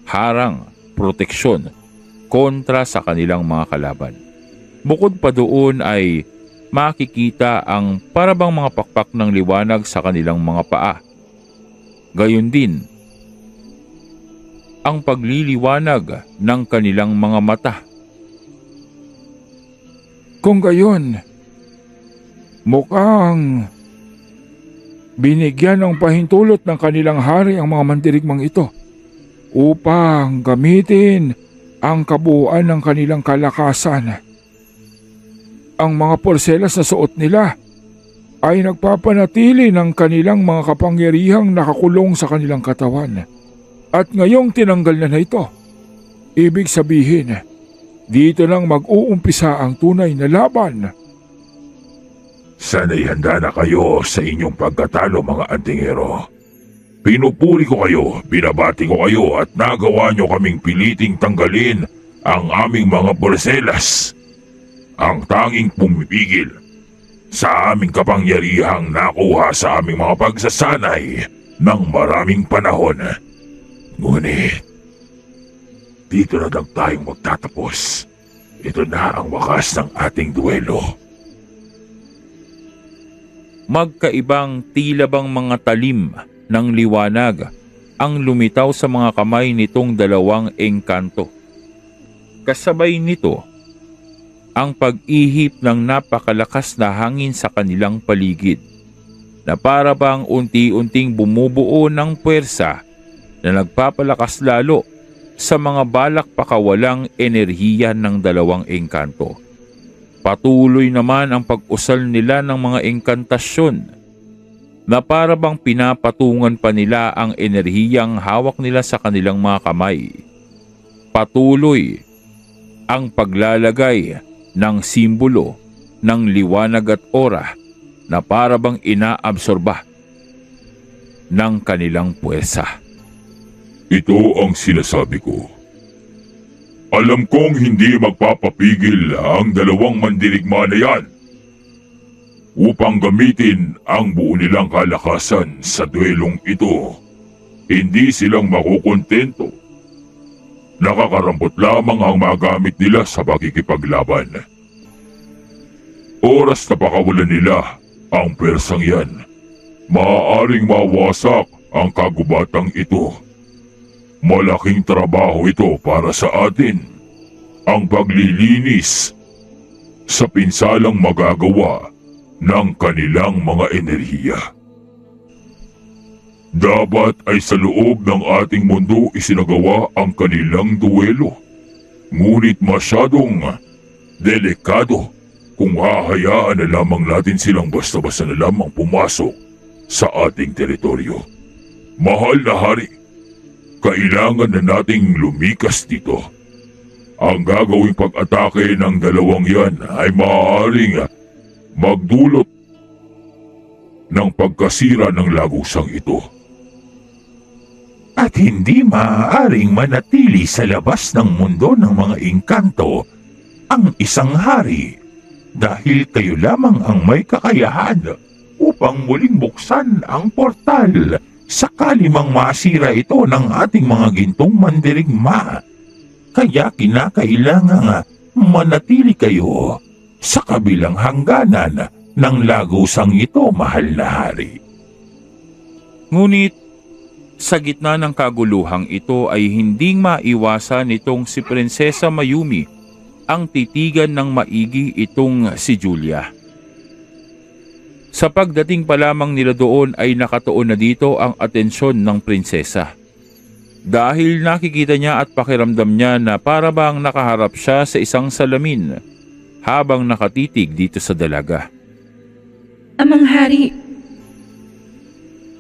harang, proteksyon kontra sa kanilang mga kalaban. Bukod pa doon ay makikita ang para bang mga pakpak ng liwanag sa kanilang mga paa. Gayon din ang pagliliwanag ng kanilang mga mata. Kung gayon, mukhang binigyan ng pahintulot ng kanilang hari ang mga mandirigmang ito upang gamitin ang kabuuan ng kanilang kalakasan. Ang mga porselas na suot nila ay nagpapanatili ng kanilang mga kapangyarihang nakakulong sa kanilang katawan. At ngayong tinanggal na ito, ibig sabihin, dito lang mag-uumpisa ang tunay na laban. Sana'y handa na kayo sa inyong pagkatalo mga antingero. Pinupuri ko kayo, binabati ko kayo at nagawa nyo kaming piliting tanggalin ang aming mga porselas. Ang tanging pumipigil sa aming kapangyarihang nakuha sa aming mga pagsasanay ng maraming panahon. Ngunit, dito na lang tayong magtatapos. Ito na ang wakas ng ating duelo. Magkaibang tila bang mga talim ng liwanag ang lumitaw sa mga kamay nitong dalawang engkanto. Kasabay nito, ang pag-ihip ng napakalakas na hangin sa kanilang paligid na para bang unti-unting bumubuo ng puwersa na nagpapalakas lalo sa mga balak pakawalang enerhiya ng dalawang engkanto. Patuloy naman ang pag-usal nila ng mga engkantasyon na para bang pinapatungan pa nila ang enerhiyang hawak nila sa kanilang mga kamay. Patuloy ang paglalagay ng simbolo ng liwanag at aura na para bang inaabsorba ng kanilang puwersa. Ito ang sinasabi ko. Alam kong hindi magpapapigil ang dalawang mandirigma na yan upang gamitin ang buo nilang kalakasan sa duelong ito. Hindi silang makukontento. Nakakarambot lamang ang magamit nila sa pakikipaglaban. Oras na pakawalan nila ang persang yan, maaaring mawasak ang kagubatang ito. Malaking trabaho ito para sa atin, ang paglilinis sa pinsalang magagawa ng kanilang mga enerhiya. Dapat ay sa loob ng ating mundo isinagawa ang kanilang duelo. Ngunit masyadong delikado kung hahayaan na lamang natin silang basta-basta na lamang pumasok sa ating teritoryo. Mahal na hari, kailangan na nating lumikas dito. Ang gagawing pag-atake ng dalawang yan ay maaaring magdulot ng pagkasira ng lagusang ito. At hindi maaaring manatili sa labas ng mundo ng mga engkanto ang isang hari dahil kayo lamang ang may kakayahan upang muling buksan ang portal sakali mang masira ito ng ating mga gintong mandirigma. Kaya kinakailangan manatili kayo sa kabilang hangganan ng lagusang ito, mahal na hari. Ngunit sa gitna ng kaguluhang ito ay hinding maiwasan itong si Prinsesa Mayumi ang titigan ng maigi itong si Julia. Sa pagdating pa lamang nila doon ay nakatuon na dito ang atensyon ng prinsesa. Dahil nakikita niya at pakiramdam niya na para bang nakaharap siya sa isang salamin habang nakatitig dito sa dalaga. Amang hari,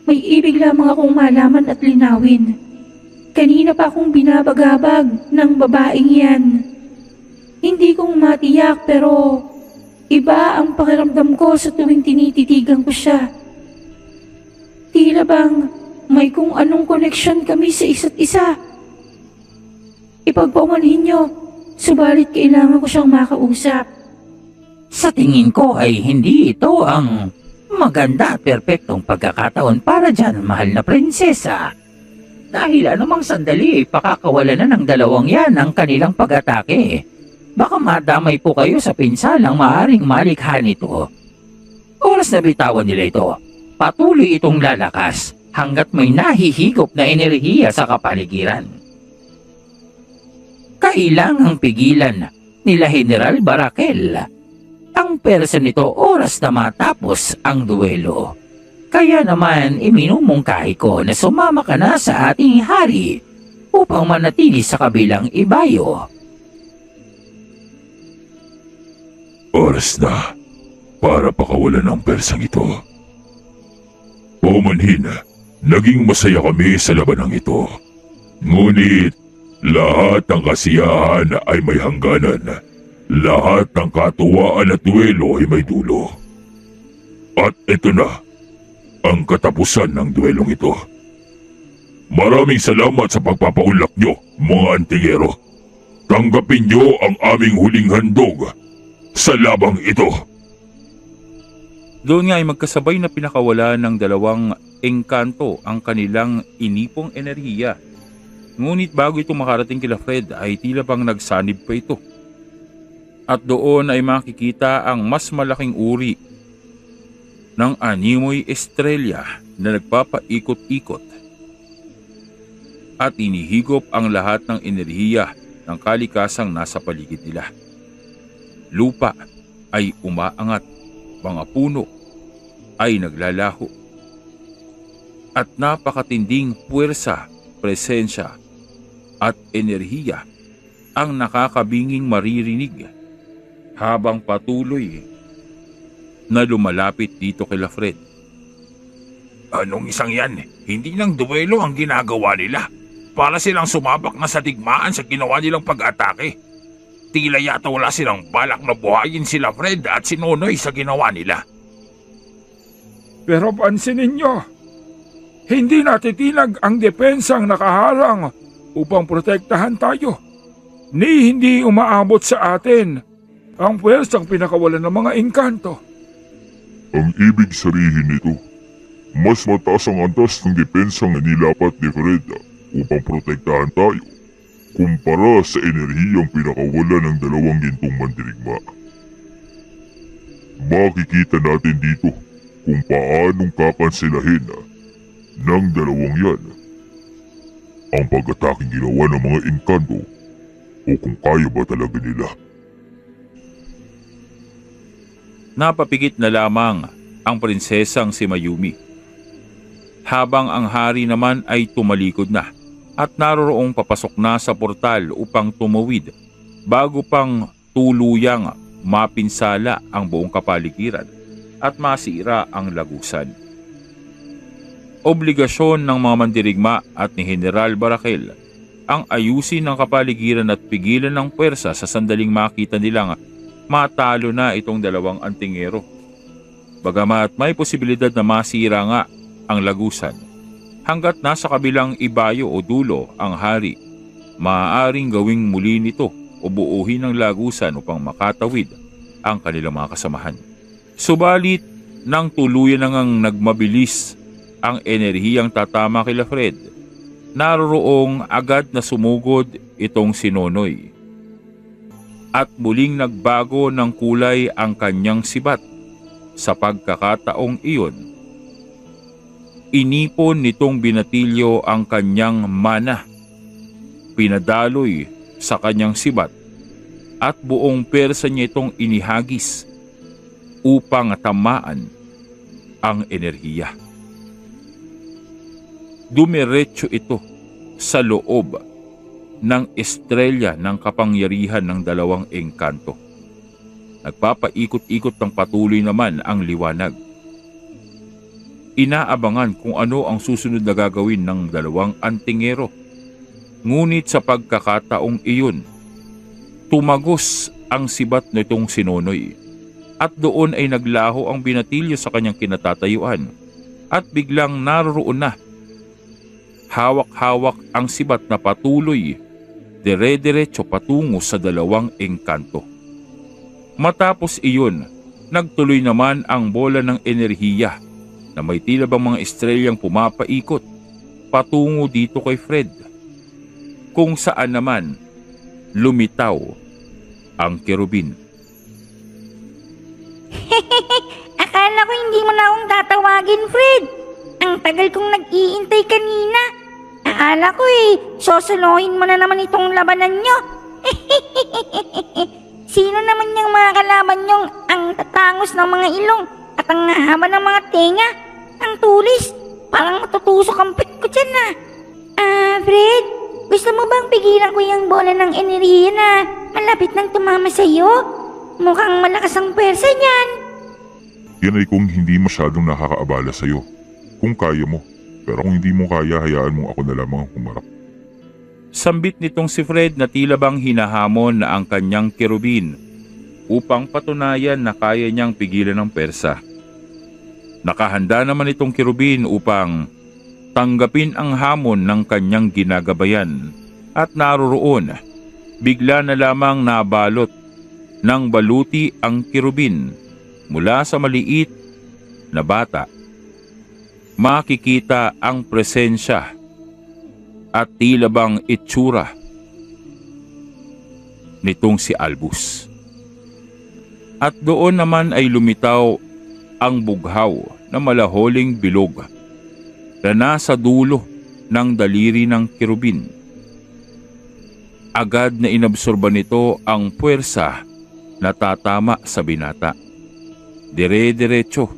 may ibig lamang akong malaman at linawin. Kanina pa akong binabagabag ng babaeng yan. Hindi kong matiyak pero iba ang pakiramdam ko sa tuwing tinititigan ko siya. Tila bang may kung anong koneksyon kami sa isa't isa. Ipagpaumanhin niyo, subalit kailangan ko siyang makausap. Sa tingin ko ay hindi ito ang maganda at perpektong pagkakataon para dyan, mahal na prinsesa. Dahil anumang sandali ay pakakawalan na ng dalawang yan ang kanilang pag-atake. Baka madamay po kayo sa pinsalang maaring malikha nito. Oras na bitawan nila ito, patuloy itong lalakas hanggat may nahihigop na enerhiya sa kapaligiran. Kailangang pigilan nila General Barakel ang persa nito oras na matapos ang duelo. Kaya naman iminumungkahi ko na sumama ka na sa ating hari upang manatili sa kabilang ibayo. Oras na para pakawalan ang persang ito. Paumanhin, naging masaya kami sa labanang ito. Ngunit lahat ng kasiyahan ay may hangganan. Lahat ng katuwaan at duelo ay may dulo. At ito na ang katapusan ng duelong ito. Maraming salamat sa pagpapaunlak nyo, mga antingero. Tanggapin nyo ang aming huling handog sa labang ito. Doon nga ay magkasabay na pinakawala ng dalawang engkanto ang kanilang inipong enerhiya. Ngunit bago ito makarating kila Fred ay tila bang nagsanib pa ito. At doon ay makikita ang mas malaking uri ng animoy estrella na nagpapaikot-ikot at inihigop ang lahat ng enerhiya ng kalikasang nasa paligid nila. Lupa ay umaangat, mga puno ay naglalaho, at napakatinding puwersa, presensya at enerhiya ang nakakabinging maririnig habang patuloy na lumalapit dito kila Fred. Anong isang yan? Hindi lang duelo ang ginagawa nila. Para silang sumabak na sa digmaan sa ginawa nilang pag-atake. Tila yata wala silang balak na buhayin sila Fred at si Nonoy sa ginawa nila. Pero pansinin nyo, hindi natitinag ang depensang nakaharang upang protektahan tayo. Ni hindi umaabot sa atin ang puwersang pinakawalan ng mga engkanto. Ang ibig sabihin nito, mas mataas ang antas ng depensang nilapat ni Fred upang protektahan tayo kumpara sa enerhiyang pinakawalan ng dalawang gintong mandirigma. Makikita natin dito kung paanong kakansilahin ng dalawang yan ang pag-ataking ginawa ng mga engkanto o kung kaya ba talaga nila. Napapigit na lamang ang prinsesang si Mayumi, habang ang hari naman ay tumalikod na at naroroong papasok na sa portal upang tumawid bago pang tuluyang mapinsala ang buong kapaligiran at masira ang lagusan. Obligasyon ng mga mandirigma at ni General Barakel ang ayusin ng kapaligiran at pigilan ng puwersa sa sandaling makita nilang matalo na itong dalawang antingero. Bagamat may posibilidad na masira nga ang lagusan, hanggat nasa kabilang ibayo o dulo ang hari, maaaring gawing muli nito o buuhin ng lagusan upang makatawid ang kanilang mga kasamahan. Subalit, nang tuluyan na ngang nagmabilis ang enerhiyang tatama kila Fred, naroroong agad na sumugod itong si Nonoy. At muling nagbago ng kulay ang kanyang sibat. Sa pagkakataong iyon, inipon nitong binatilyo ang kanyang mana, pinadaloy sa kanyang sibat at buong persa niya itong inihagis upang tamaan ang enerhiya. Dumiretso ito sa loob ng estrelya ng kapangyarihan ng dalawang engkanto. Nagpapaikot-ikot ng patuloy naman ang liwanag. Inaabangan kung ano ang susunod na gagawin ng dalawang antingero. Ngunit sa pagkakataong iyon, tumagos ang sibat nitong si Nonoy at doon ay naglaho ang binatilyo sa kanyang kinatatayuan at biglang naroon na. Hawak-hawak ang sibat na patuloy, dire-diretso patungo sa dalawang engkanto. Matapos iyon, nagtuloy naman ang bola ng enerhiya na may tila bang mga estrelyang pumapaikot patungo dito kay Fred, kung saan naman lumitaw ang kerubin. Akala ko hindi mo na akong tatawagin, Fred. Ang tagal kong nag-iintay kanina. Akala ko sosolohin mo na naman itong labanan nyo. Sino naman yung mga kalaban nyong ang tatangos ng mga ilong at ang haba ng mga tenga? Ang tulis, parang matutusok ang pit ko dyan Fred, gusto mo bang pigilan ko yung bola ng enerhiya na malapit nang tumama sa'yo? Mukhang malakas ang pwersa niyan. Yan ay kung hindi masyadong nakakaabala sa'yo. Kung kaya mo. Pero kung hindi mo kaya, hayaan mong ako na lamang ang humarap. Sambit nitong si Fred na tila bang hinahamon na ang kanyang kerubin upang patunayan na kaya niyang pigilan ng persa. Nakahanda naman itong kerubin upang tanggapin ang hamon ng kanyang ginagabayan at naroroon, bigla na lamang nabalot ng baluti ang kerubin mula sa maliit na bata. Makikita ang presensya at tila bang itsura nitong si Albus. At doon naman ay lumitaw ang bughaw na malaholing bilog na nasa dulo ng daliri ng kerubin. Agad na inabsorba nito ang puwersa na tatama sa binata. Dire-diretso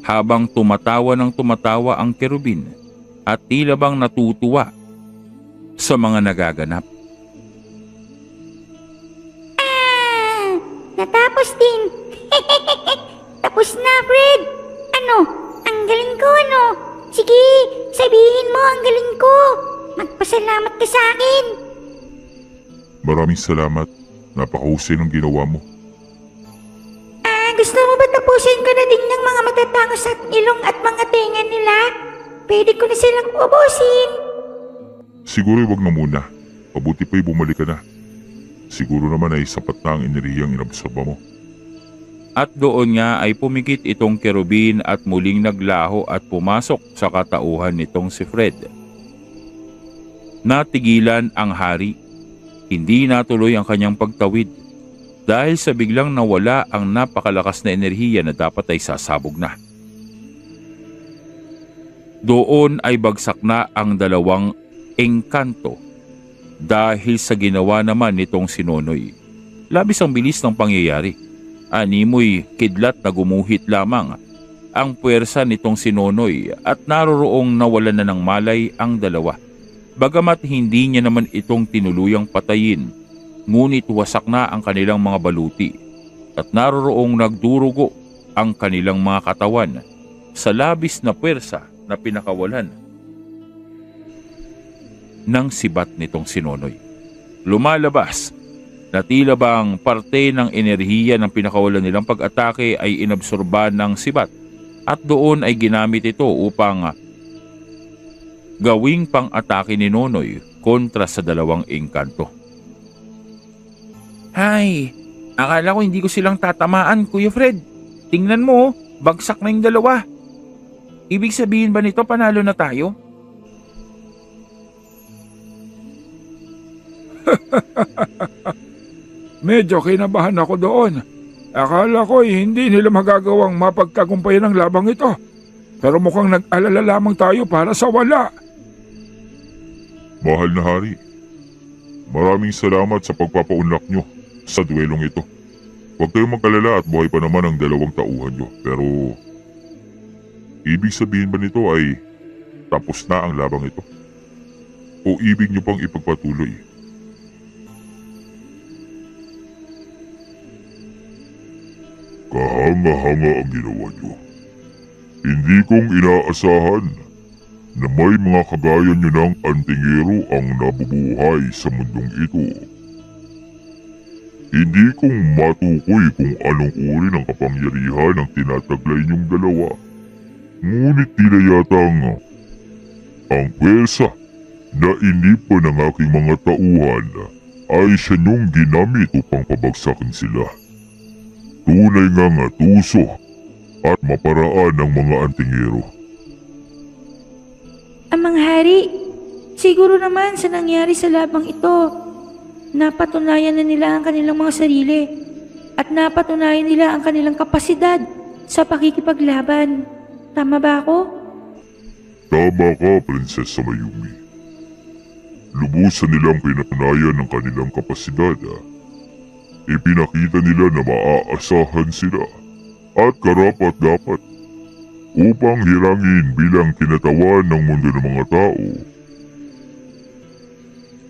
habang tumatawa ng tumatawa ang kerubin at tila bang natutuwa sa mga nagaganap. Natapos din. Tapos na, Fred. Ano? Ang galing ko, ano? Sige, sabihin mo ang galing ko. Magpasalamat ka sa akin. Maraming salamat. Napakahusay ng ginawa mo. Gusto mo ba tapusin ko na din yung mga matatangos at ilong at mga tenga nila? Pwede ko na silang ubusin. Siguro wag na muna. Mabuti pa'y bumalik ka na. Siguro naman ay sapat na ang enerhiyang inabsorba mo. At doon nga ay pumikit itong kerubin at muling naglaho at pumasok sa katauhan nitong si Fred. Natigilan ang hari. Hindi natuloy ang kanyang pagtawid dahil sa biglang nawala ang napakalakas na enerhiya na dapat ay sasabog na. Doon ay bagsak na ang dalawang engkanto dahil sa ginawa naman nitong si Nonoy. Labis ang bilis ng pangyayari. Animoy kidlat na gumuhit lamang ang puwersa nitong si Nonoy at naroroong nawalan na ng malay ang dalawa. Bagamat hindi niya naman itong tinuluyang patayin, ngunit wasak na ang kanilang mga baluti at naroroong nagdurugo ang kanilang mga katawan sa labis na puwersa na pinakawalan ng sibat nitong si Nonoy. Lumalabas na tila bang parte ng enerhiya ng pinakawalan nilang pag-atake ay inabsorba ng sibat at doon ay ginamit ito upang gawing pang-atake ni Nonoy kontra sa dalawang engkanto. Hay, akala ko hindi ko silang tatamaan, Kuya Fred. Tingnan mo, bagsak na yung dalawa. Ibig sabihin ba nito panalo na tayo? Medyo kinabahan ako doon. Akala ko hindi nila magagawang mapagtagumpayan ang labang ito. Pero mukhang nag-alala lamang tayo para sa wala. Mahal na hari, maraming salamat sa pagpapaunlak nyo sa duelong ito. Huwag kayong mag-alala at buhay pa naman ang dalawang tauhan nyo. Pero, ibig sabihin ba nito ay tapos na ang labang ito? O ibig nyo pang ipagpatuloy? Kahanga-hanga ang ginawa nyo. Hindi kong inaasahan na may mga kagaya nyo ng antingero ang nabubuhay sa mundong ito. Hindi kong matukoy kung anong uri ng kapangyarihan ang tinataglay niyong dalawa. Ngunit tila yatang ang pwersa na inipan ng aking mga tauhan ay siya niyong ginamit upang pabagsakin sila. Tunay ngang tuso at maparaan ng mga antingero. Amang hari, siguro naman sa nangyari sa labang ito, napatunayan na nila ang kanilang mga sarili at napatunayan nila ang kanilang kapasidad sa pakikipaglaban. Tama ba ako? Tama ka, Prinsesa Mayumi. Lubusan nilang pinatunayan ang kanilang kapasidad. Ipinakita nila na maaasahan sila at karapat-dapat upang hirangin bilang kinatawan ng mundo ng mga tao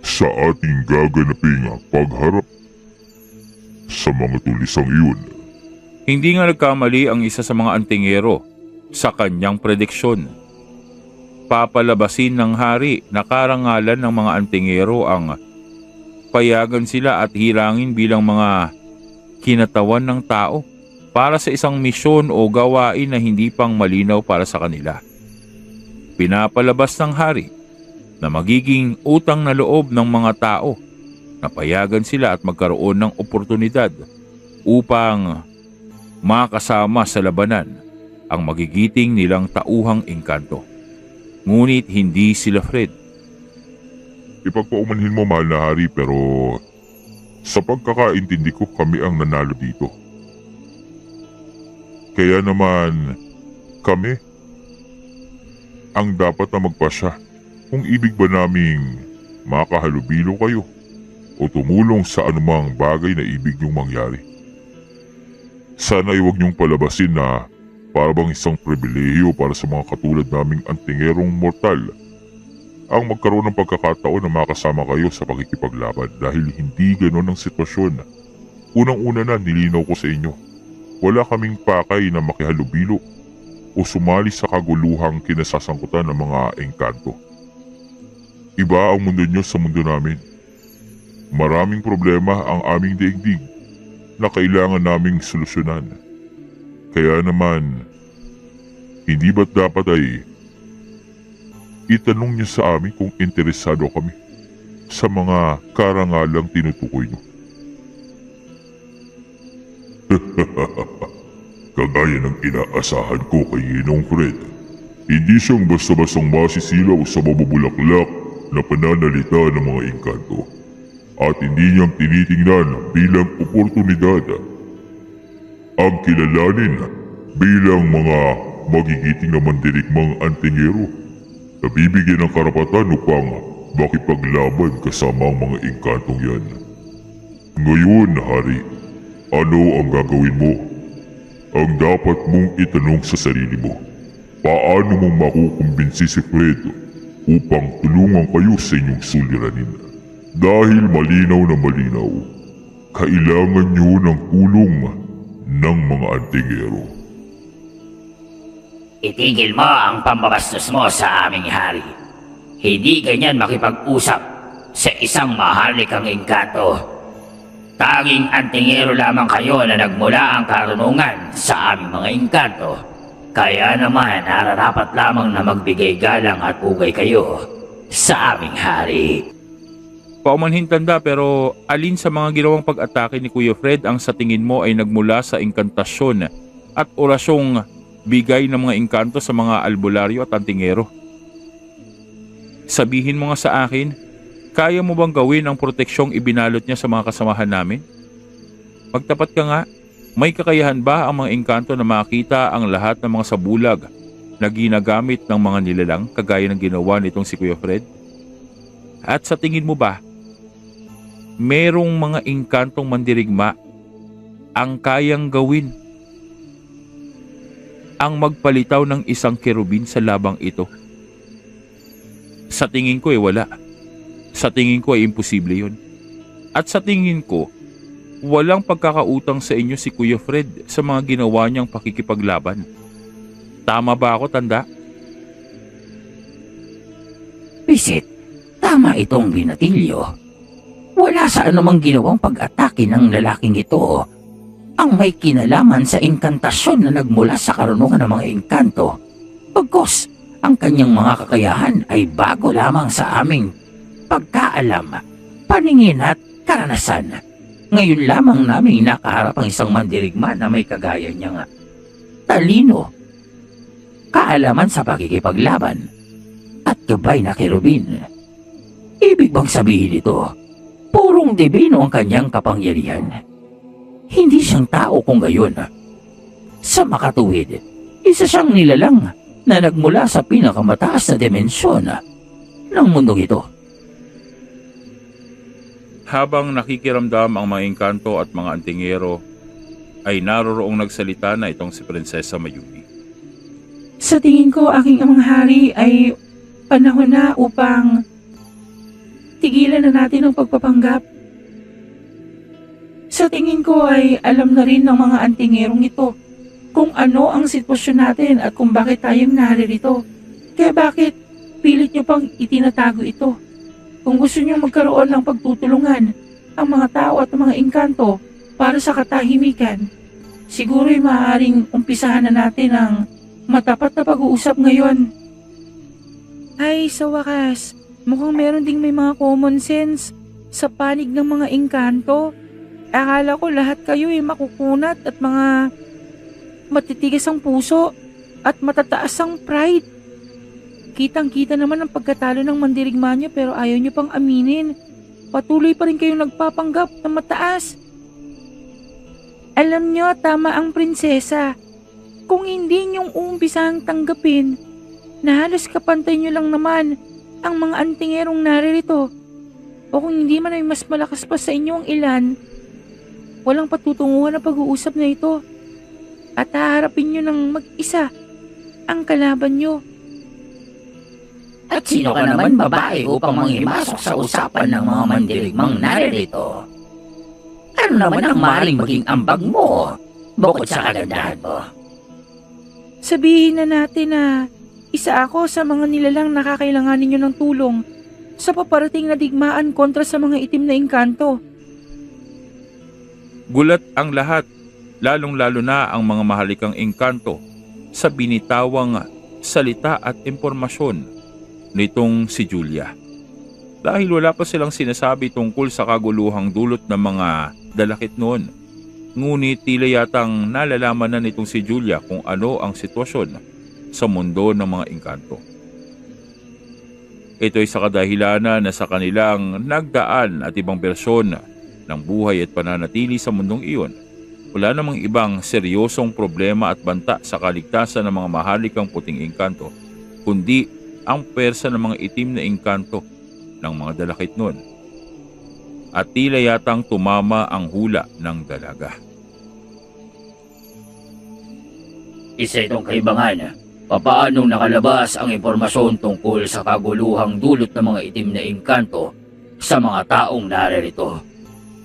sa ating gaganaping pagharap sa mga tulisang iyon. Hindi nga nagkamali ang isa sa mga antingero sa kanyang prediksyon. Papalabasin ng hari na karangalan ng mga antingero ang payagan sila at hirangin bilang mga kinatawan ng tao para sa isang misyon o gawain na hindi pang malinaw para sa kanila. Pinapalabas ng hari na magiging utang na loob ng mga tao na payagan sila at magkaroon ng oportunidad upang makasama sa labanan ang magigiting nilang tauhang engkanto. Ngunit hindi sila Fred. Ipagpaumanhin mo, mahal na hari, pero sa pagkakaintindi ko kami ang nanalo dito. Kaya naman kami ang dapat na magpasya kung ibig ba naming makahalubilo kayo o tumulong sa anumang bagay na ibig niyong mangyari. Sana ay huwag niyong palabasin na para bang isang pribilehiyo para sa mga katulad naming antingerong mortal ang magkaroon ng pagkakataon na makasama kayo sa pakikipaglaban dahil hindi ganon ang sitwasyon. Unang-una na nilinaw ko sa inyo, wala kaming pakay na makihalubilo o sumali sa kaguluhang kinasasangkutan ng mga engkanto. Iba ang mundo nyo sa mundo namin. Maraming problema ang aming daigdig na kailangan naming solusyonan. Kaya naman, hindi ba't dapat ay itanong niyo sa amin kung interesado kami sa mga karangalang tinutukoy niyo. Kagaya ng inaasahan ko kay Ginong Fred, hindi siyang basta-bastang masisilaw sa mabubulaklak na pananalita ng mga engkanto at hindi niyang tinitingnan bilang oportunidad ang kilalanin bilang mga magigiting na mandirigmang antingero na bibigyan ng karapatan upang makipaglaban kasama ang mga engkantong yan. Ngayon, hari, ano ang gagawin mo? Ang dapat mong itanong sa sarili mo, paano mo makukumbinsi si Fred upang tulungan kayo sa inyong suliranin? Dahil malinaw na malinaw, kailangan nyo ng tulong ng mga antingero. Itigil mo ang pambabastos mo sa aming hari. Hindi ganyan makipag-usap sa isang maharlikang engkanto. Tanging antingero lamang kayo na nagmula ang karunungan sa aming mga engkanto. Kaya naman nararapat lamang na magbigay galang at pugay kayo sa aming hari. Paumanhin tanda, pero alin sa mga ginawang pag-atake ni Kuya Fred ang sa tingin mo ay nagmula sa inkantasyon at orasyong bigay ng mga engkanto sa mga albularyo at antingero? Sabihin mo nga sa akin, kaya mo bang gawin ang proteksyong ibinalot niya sa mga kasamahan namin? Magtapat ka nga, may kakayahan ba ang mga engkanto na makita ang lahat ng mga sabulag na ginagamit ng mga nilalang kagaya ng ginawa nitong si Kuya Fred? At sa tingin mo ba, merong mga engkantong mandirigma ang kayang gawin ang magpalitaw ng isang kerubin sa labang ito? Sa tingin ko wala. Sa tingin ko ay imposible yun. At sa tingin ko, walang pagkakautang sa inyo si Kuya Fred sa mga ginawa niyang pakikipaglaban. Tama ba ako, tanda? Pisit, tama itong binatilyo. Wala sa anumang ginawang pag-atake ng lalaking ito ang may kinalaman sa inkantasyon na nagmula sa karunungan ng mga engkanto. Pagkos, ang kanyang mga kakayahan ay bago lamang sa aming pagkaalam, paningin at karanasan. Ngayon lamang namin nakaharap ang isang mandirigma na may kagaya niyang talino, kaalaman sa pakikipaglaban, at gabay na kerubin. Ibig bang sabihin ito, purong divino ang kanyang kapangyarihan? Hindi siyang tao kung gayon. Sa makatuwid, isa siyang nilalang na nagmula sa pinakamataas na dimensyon ng mundong ito. Habang nakikiramdam ang mga engkanto at mga antingero, ay naroroong nagsalita na itong si Prinsesa Mayumi. Sa tingin ko, aking amang hari, ay panahon na upang tigilan na natin ang pagpapanggap. Sa tingin ko ay alam na rin ng mga antingerong ito kung ano ang sitwasyon natin at kung bakit tayong naririto. Kaya bakit pilit nyo pang itinatago ito? Kung gusto nyo magkaroon ng pagtutulungan ang mga tao at mga engkanto para sa katahimikan, siguro'y maaaring umpisahan na natin ang matapat na pag-uusap ngayon. Ay, sa wakas, mukhang meron ding may mga common sense sa panig ng mga engkanto. Akala ko lahat kayo ay makukunat at mga matitigas ang puso at matataas ang pride. Kitang-kita naman ang pagkatalo ng mandirigma niyo pero ayaw niyo pang aminin. Patuloy pa rin kayong nagpapanggap na mataas. Alam niyo, tama ang prinsesa. Kung hindi niyong uumpisang tanggapin na halos kapantay niyo lang naman ang mga antingerong naririto, o kung hindi man ay mas malakas pa sa inyo ang ilan, walang patutunguhan na pag-uusap na ito at haharapin niyo ng mag-isa ang kalaban niyo. At sino ka naman babae upang manghimasok sa usapan ng mga mandirigmang naririto? Ano naman ang maaaring maging ambag mo bukod sa kagandahan mo? Sabihin na natin na isa ako sa mga nilalang nakakailanganin ninyo ng tulong sa paparating na digmaan kontra sa mga itim na engkanto. Gulat ang lahat, lalong-lalo na ang mga mahalikang engkanto sa binitawang salita at impormasyon nitong si Julia. Dahil wala pa silang sinasabi tungkol sa kaguluhang dulot ng mga dalakit noon. Ngunit tila yatang nalalaman na nitong si Julia kung ano ang sitwasyon sa mundo ng mga engkanto. Ito'y sa kadahilanan na sa kanilang nagdaan at ibang bersyon ng buhay at pananatili sa mundong iyon, wala namang ibang seryosong problema at banta sa kaligtasan ng mga mahalikang puting engkanto, kundi ang pwersa ng mga itim na engkanto ng mga dalakit noon. At tila yatang tumama ang hula ng dalaga. Isa itong kaibangan. Papaanong nakalabas ang impormasyon tungkol sa kaguluhang dulot ng mga itim na engkanto sa mga taong naririto?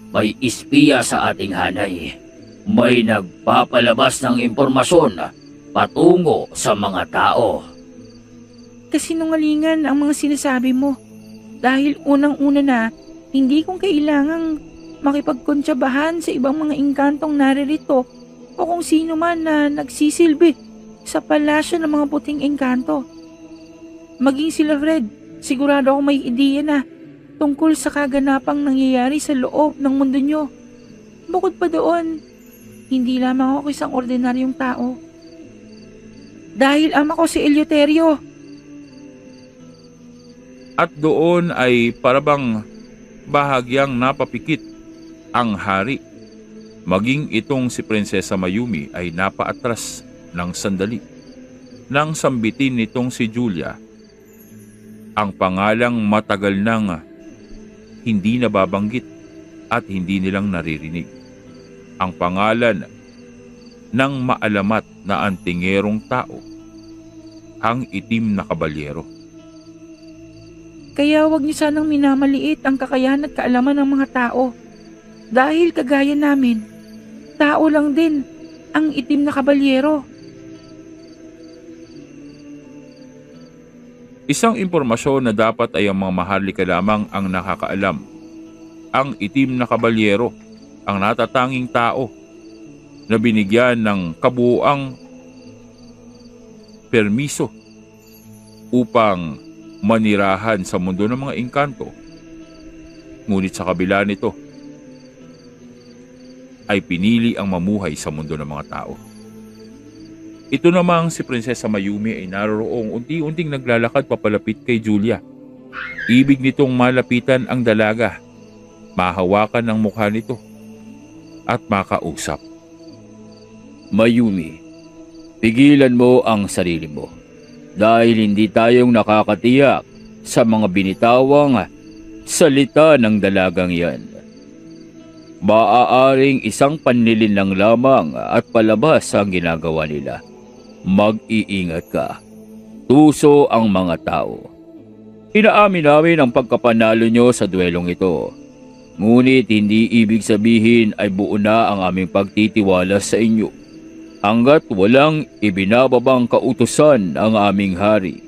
May espiya sa ating hanay. May nagpapalabas ng impormasyon patungo sa mga tao. Kasinungalingan ang mga sinasabi mo. Dahil unang-una na, hindi kong kailangang makipagkontsabahan sa ibang mga engkantong naririto o kung sino man na nagsisilbi sa palasyo ng mga puting engkanto. Maging sila Fred, sigurado ako may ideya na tungkol sa kaganapang nangyayari sa loob ng mundo nyo. Bukod pa doon, hindi lamang ako isang ordinaryong tao. Dahil ama ko si Eleuterio. At doon ay parabang bahagyang napapikit ang hari. Maging itong si Prinsesa Mayumi ay napaatras ng sandali nang sambitin nitong si Julia ang pangalang matagal nang hindi nababanggit at hindi nilang naririnig. Ang pangalan ng maalamat na antingerong tao, ang itim na kabalyero. Kaya wag niyo sanang minamaliit ang kakayahan at kaalaman ng mga tao. Dahil kagaya namin, tao lang din ang itim na kabalyero. Isang impormasyon na dapat ay ang mga maharlika lamang ang nakakaalam. Ang itim na kabalyero, ang natatanging tao na binigyan ng kabuuang permiso upang manirahan sa mundo ng mga engkanto. Ngunit sa kabila nito, ay pinili ang mamuhay sa mundo ng mga tao. Ito namang si Prinsesa Mayumi ay naroroong unti-unting naglalakad papalapit kay Julia. Ibig nitong malapitan ang dalaga, mahawakan ang mukha nito, at makausap. Mayumi, pigilan mo ang sarili mo dahil hindi tayong nakakatiyak sa mga binitawang salita ng dalagang yan. Maaaring isang panlilin lang lamang at palabas ang ginagawa nila. Mag-iingat ka. Tuso ang mga tao. Inaamin namin ang pagkapanalo nyo sa duelong ito. Ngunit hindi ibig sabihin ay buo na ang aming pagtitiwala sa inyo. Hanggat walang ibinababang kautusan ang aming hari,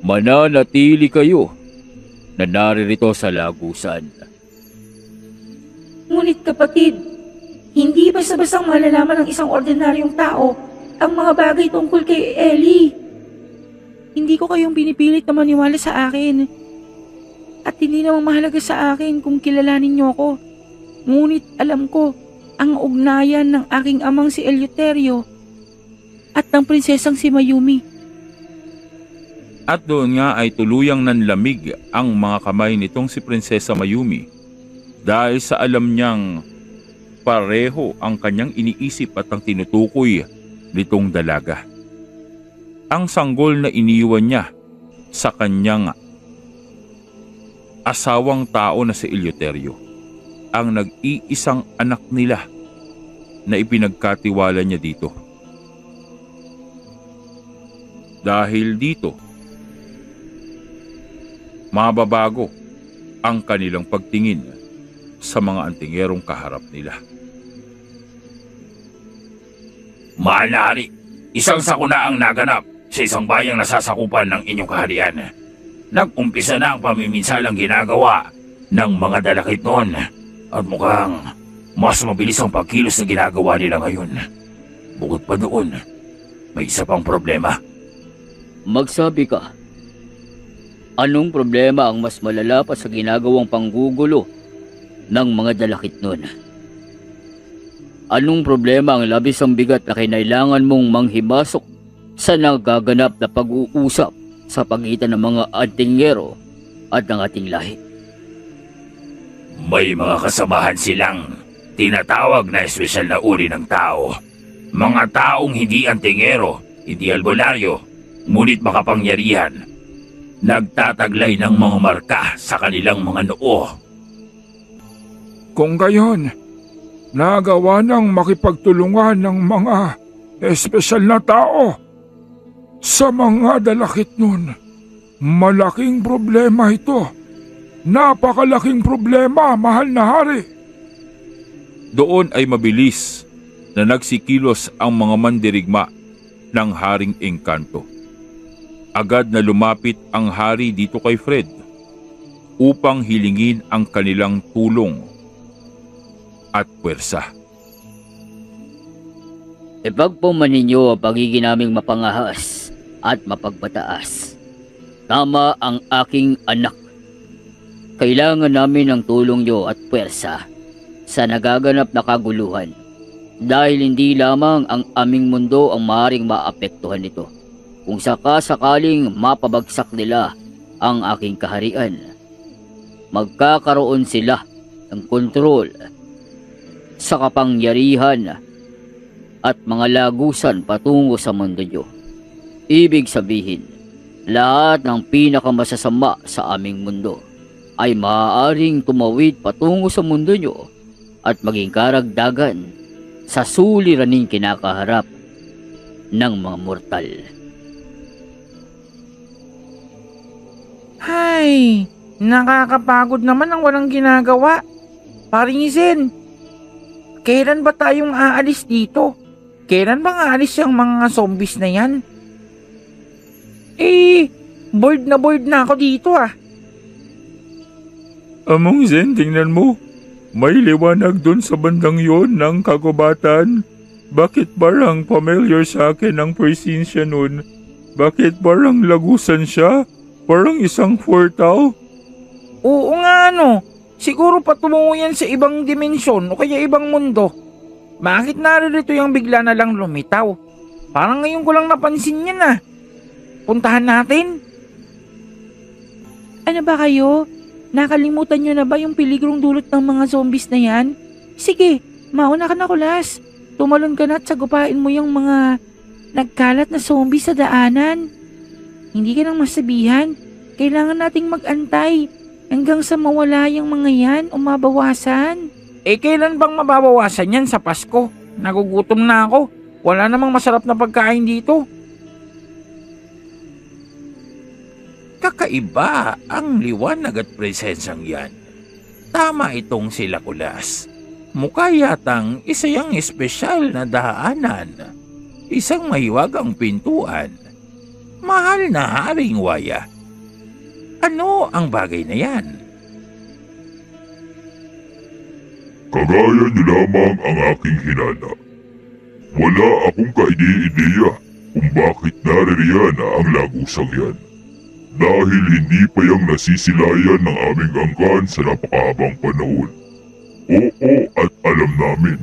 mananatili kayo na naririto sa lagusan. Ngunit kapatid, hindi basta-bastang malalaman ng isang ordinaryong tao ang mga bagay tungkol kay Ellie. Hindi ko kayong pinipilit na maniwala sa akin. At hindi namang mahalaga sa akin kung kilalanin niyo ako. Ngunit alam ko ang ugnayan ng aking amang si Eleuterio at ng prinsesang si Mayumi. At doon nga ay tuluyang nanlamig ang mga kamay nitong si Prinsesa Mayumi dahil sa alam niyang pareho ang kanyang iniisip at ang tinutukoy nitong dalaga. Ang sanggol na iniwan niya sa kanyang asawang tao na si Eleuterio, ang nag-iisang anak nila na ipinagkatiwala niya dito. Dahil dito, mababago ang kanilang pagtingin sa mga antingerong kaharap nila. Mahal na hari, isang sakuna ang naganap sa isang bayang nasasakupan ng inyong kaharian. Nag-umpisa na ang pamiminsalang ginagawa ng mga dalakit noon at mukhang mas mabilis ang pagkilos na ginagawa nila ngayon. Bukod pa doon, may isa pang problema. Magsabi ka, anong problema ang mas malala pa sa ginagawang panggugulo ng mga dalakit nun? Anong problema ang labis ang bigat na kinailangan mong manghimasok sa nagaganap na pag-uusap sa pagitan ng mga antingero at ng ating lahi? May mga kasamahan silang tinatawag na espesyal na uri ng tao. Mga taong hindi antingero, hindi albularyo, ngunit makapangyarihan. Nagtataglay ng mga marka sa kanilang mga noo. Kung gayon, nagawa ng makipagtulungan ng mga espesyal na tao sa mga dalakit nun. Malaking problema ito. Napakalaking problema, mahal na hari. Doon ay mabilis na nagsikilos ang mga mandirigma ng Haring Engkanto. Agad na lumapit ang hari dito kay Fred upang hilingin ang kanilang tulong at puwersa. Ipagpuman ninyo ang pagiging naming mapangahas at mapagbataas. Tama ang aking anak. Kailangan namin ng tulong nyo at puwersa sa nagaganap na kaguluhan dahil hindi lamang ang aming mundo ang maaaring maapektuhan nito. Kung sakasakaling mapabagsak nila ang aking kaharian, magkakaroon sila ng kontrol sa kapangyarihan at mga lagusan patungo sa mundo nyo. Ibig sabihin, lahat ng pinakamasasama sa aming mundo ay maaaring tumawid patungo sa mundo nyo at maging karagdagan sa suliraning kinakaharap ng mga mortal. Hay, nakakapagod naman ang walang ginagawa. Paring Zen, kailan ba tayong aalis dito? Kailan bang aalis yung mga zombies na yan? Bored na ako dito ah. Among Zen, tingnan mo. May liwanag dun sa bandang yon ng kagubatan. Bakit parang familiar sa akin ang presensya nun? Bakit parang lagusan siya? Parang isang portal? Oo nga no. Siguro patungo yan sa ibang dimensyon o kaya ibang mundo. Bakit naririto yung bigla na lang lumitaw? Parang ngayon ko lang napansin yan ah. Puntahan natin. Ano ba kayo? Nakalimutan nyo na ba yung peligrong dulot ng mga zombies na yan? Sige, mauna ka na kulas. Tumalon ka na at sagupain mo yung mga nagkalat na zombies sa daanan. Hindi ka nang masabihan. Kailangan nating mag-antay hanggang sa mawala yung mga yan o mabawasan. Kailan bang mababawasan yan sa Pasko? Nagugutom na ako. Wala namang masarap na pagkain dito. Kakaiba ang liwanag at presensyang yan. Tama itong si Lakulas. Mukha yatang isa yung espesyal na daanan. Isang mahiwagang pintuan. Mahal na Haring Waya. Ano ang bagay na yan? Kagaya niyo lamang ang aking hinala. Wala akong kaide-ideya kung bakit naririyan ang lagusang yan. Dahil hindi pa yang nasisilayan ng aming angkan sa napakahabang panahon. Oo at alam namin,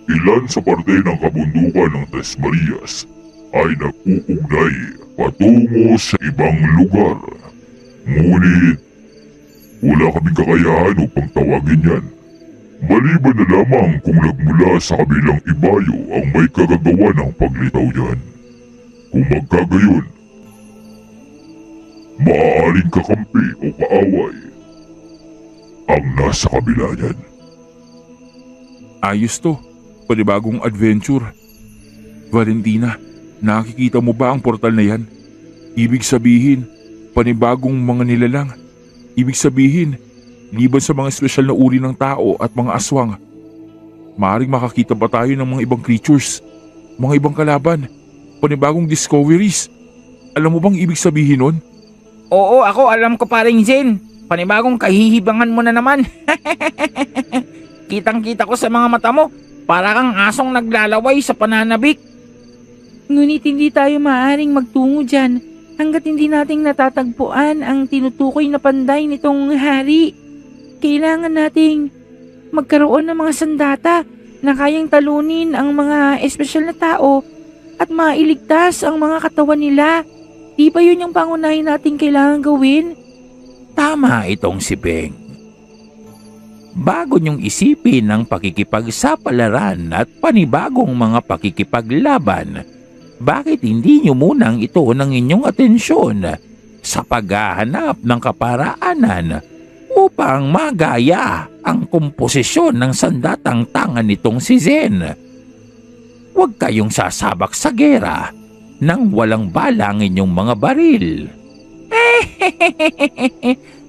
ilan sa parte ng kabundukan ng Tres Marias ay nag-uugnay patungo sa ibang lugar. Ngunit, wala kaming kakayahan upang tawagin yan. Maliban na lamang kung nagmula sa kabilang ibayo ang may kagagawa ng paglitaw yan. Kung magkagayon, maaaring kakampi o kaaway ang nasa kabila niyan. Ayos to. Panibagong adventure. Valentina, nakikita mo ba ang portal na yan? Ibig sabihin, panibagong mga nilalang. Ibig sabihin, liban sa mga espesyal na uri ng tao at mga aswang, maaaring makakita pa tayo ng mga ibang creatures, mga ibang kalaban, panibagong discoveries. Alam mo bang ibig sabihin nun? Oo, ako alam ko Paring Zen. Panibagong kahihibangan mo na naman. Kitang-kita ko sa mga mata mo. Para kang asong naglalaway sa pananabik. Ngunit hindi tayo maaaring magtungo dyan hanggat hindi nating natatagpuan ang tinutukoy na panday nitong hari. Kailangan nating magkaroon ng mga sandata na kayang talunin ang mga espesyal na tao at mailigtas ang mga katawan nila. Di ba yun yung pangunahin nating kailangan gawin? Tama itong si Beng. Bago niyong isipin ang pakikipagsapalaran at panibagong mga pakikipaglaban, bakit hindi niyo munang ito ng inyong atensyon sa paghahanap ng kaparaanan upang magaya ang komposisyon ng sandatang tangan nitong si Zen? Huwag kayong sasabak sa gera nang walang bala ang inyong mga baril.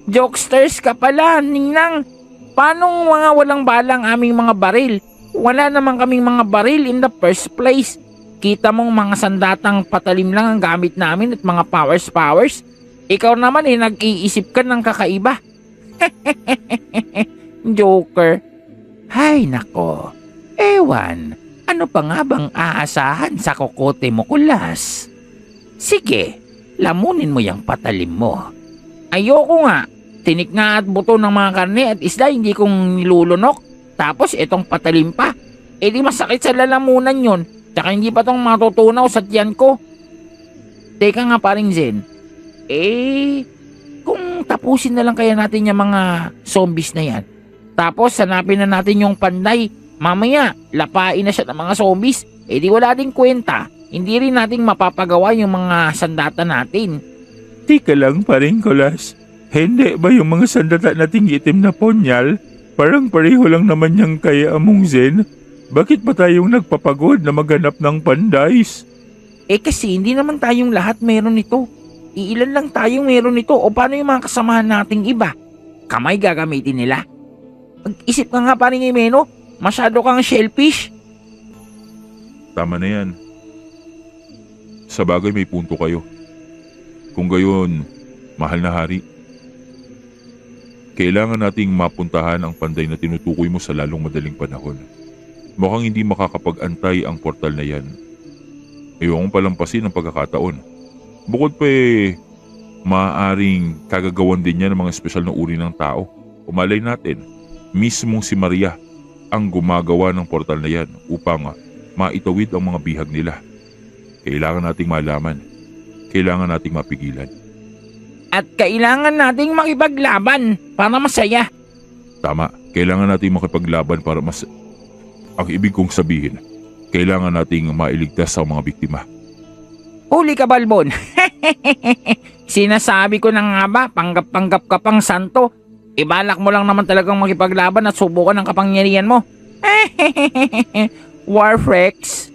Jokesters ka pala, Ninang. Paano mga walang balang aming mga baril? Wala naman kaming mga baril in the first place. Kita mong mga sandatang patalim lang ang gamit namin at mga powers. Ikaw naman nag-iisip ka ng kakaiba. Joker. Hay nako, ewan, Ano pa nga bang aasahan sa kokote mo, Kulas? Sige, lamunin mo yung patalim mo. Ayoko nga. Tinik nga at buto ng mga karne at isda hindi kong nilulunok. Tapos itong patalim pa. Eh di masakit sa lalamunan yun. Tsaka hindi pa tong matutunaw sa tiyan ko. Teka nga paring Zen. Kung tapusin na lang kaya natin yung mga zombies na yan. Tapos hanapin na natin yung panday. Mamaya, lapain na siya ng mga zombies. Eh di wala din kwenta. Hindi rin natin mapapagawa yung mga sandata natin. Tika lang paring Kulas. Hindi ba yung mga sandata nating itim na ponyal? Parang pareho lang naman yung kay Among Zen. Bakit pa tayong nagpapagod na maghanap ng pandays? Kasi hindi naman tayong lahat meron nito. Iilan lang tayong meron nito. O paano yung mga kasamahan nating iba? Kamay gagamitin nila. Mag-isip ka nga paring Imeno. Masyado kang shellfish. Tama na yan. Sa bagay may punto kayo. Kung gayon, mahal na hari, kailangan nating mapuntahan ang panday na tinutukoy mo sa lalong madaling panahon. Mukhang hindi makakapag-antay ang portal na yan. Ayokong palampasin ang pagkakataon. Bukod pa maaaring kagagawan din niya ng mga espesyal na uri ng tao. Umalay natin, mismong si Maria ang gumagawa ng portal na yan upang maitawid ang mga bihag nila. Kailangan nating malaman. Kailangan nating mapigilan. At kailangan nating makipaglaban para masaya. Tama, kailangan nating makipaglaban para Ang ibig kong sabihin, kailangan nating mailigtas ang mga biktima. Huli ka, Balbon. Sinasabi ko na nga ba, panggap-panggap ka pang santo. Ibalak mo lang naman talagang makipaglaban at subukan ang kapangyarihan mo. Warfrex.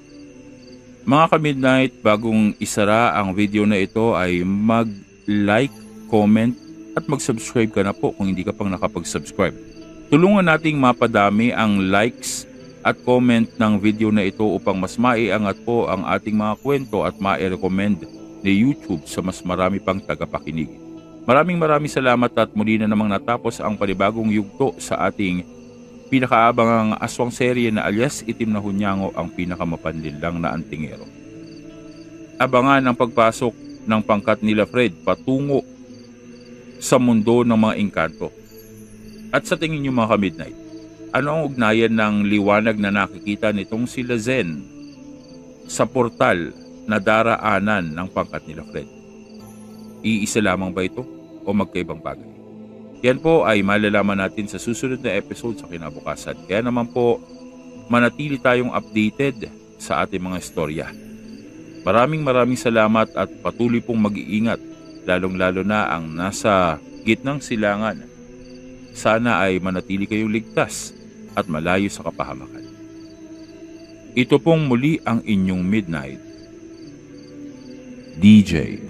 Mga ka-Midnight, bagong isara ang video na ito ay mag-like, comment at mag-subscribe ka na po kung hindi ka pang nakapag-subscribe. Tulungan nating mapadami ang likes at comment ng video na ito upang mas maiangat po ang ating mga kwento at mai-recommend ni YouTube sa mas marami pang tagapakinig. Maraming salamat at muli na namang natapos ang panibagong yugto sa ating pinakaabangang aswang serye na alias Itim na Hunyango, ang pinakamapanlinlang na antingero. Abangan ang pagpasok ng pangkat nila Fred patungo sa mundo ng mga engkanto. At sa tingin niyo mga ka-Midnight, ano ang ugnayan ng liwanag na nakikita nitong sila Zen sa portal na daraanan ng pangkat nila Fred? Iisa lamang ba ito o magkaibang bagay? Yan po ay malalaman natin sa susunod na episode sa kinabukasan. Kaya naman po, manatili tayong updated sa ating mga istorya. Maraming salamat at patuloy pong mag-iingat, lalong-lalo na ang nasa gitnang silangan. Sana ay manatili kayong ligtas at malayo sa kapahamakan. Ito pong muli ang inyong Midnight DJ.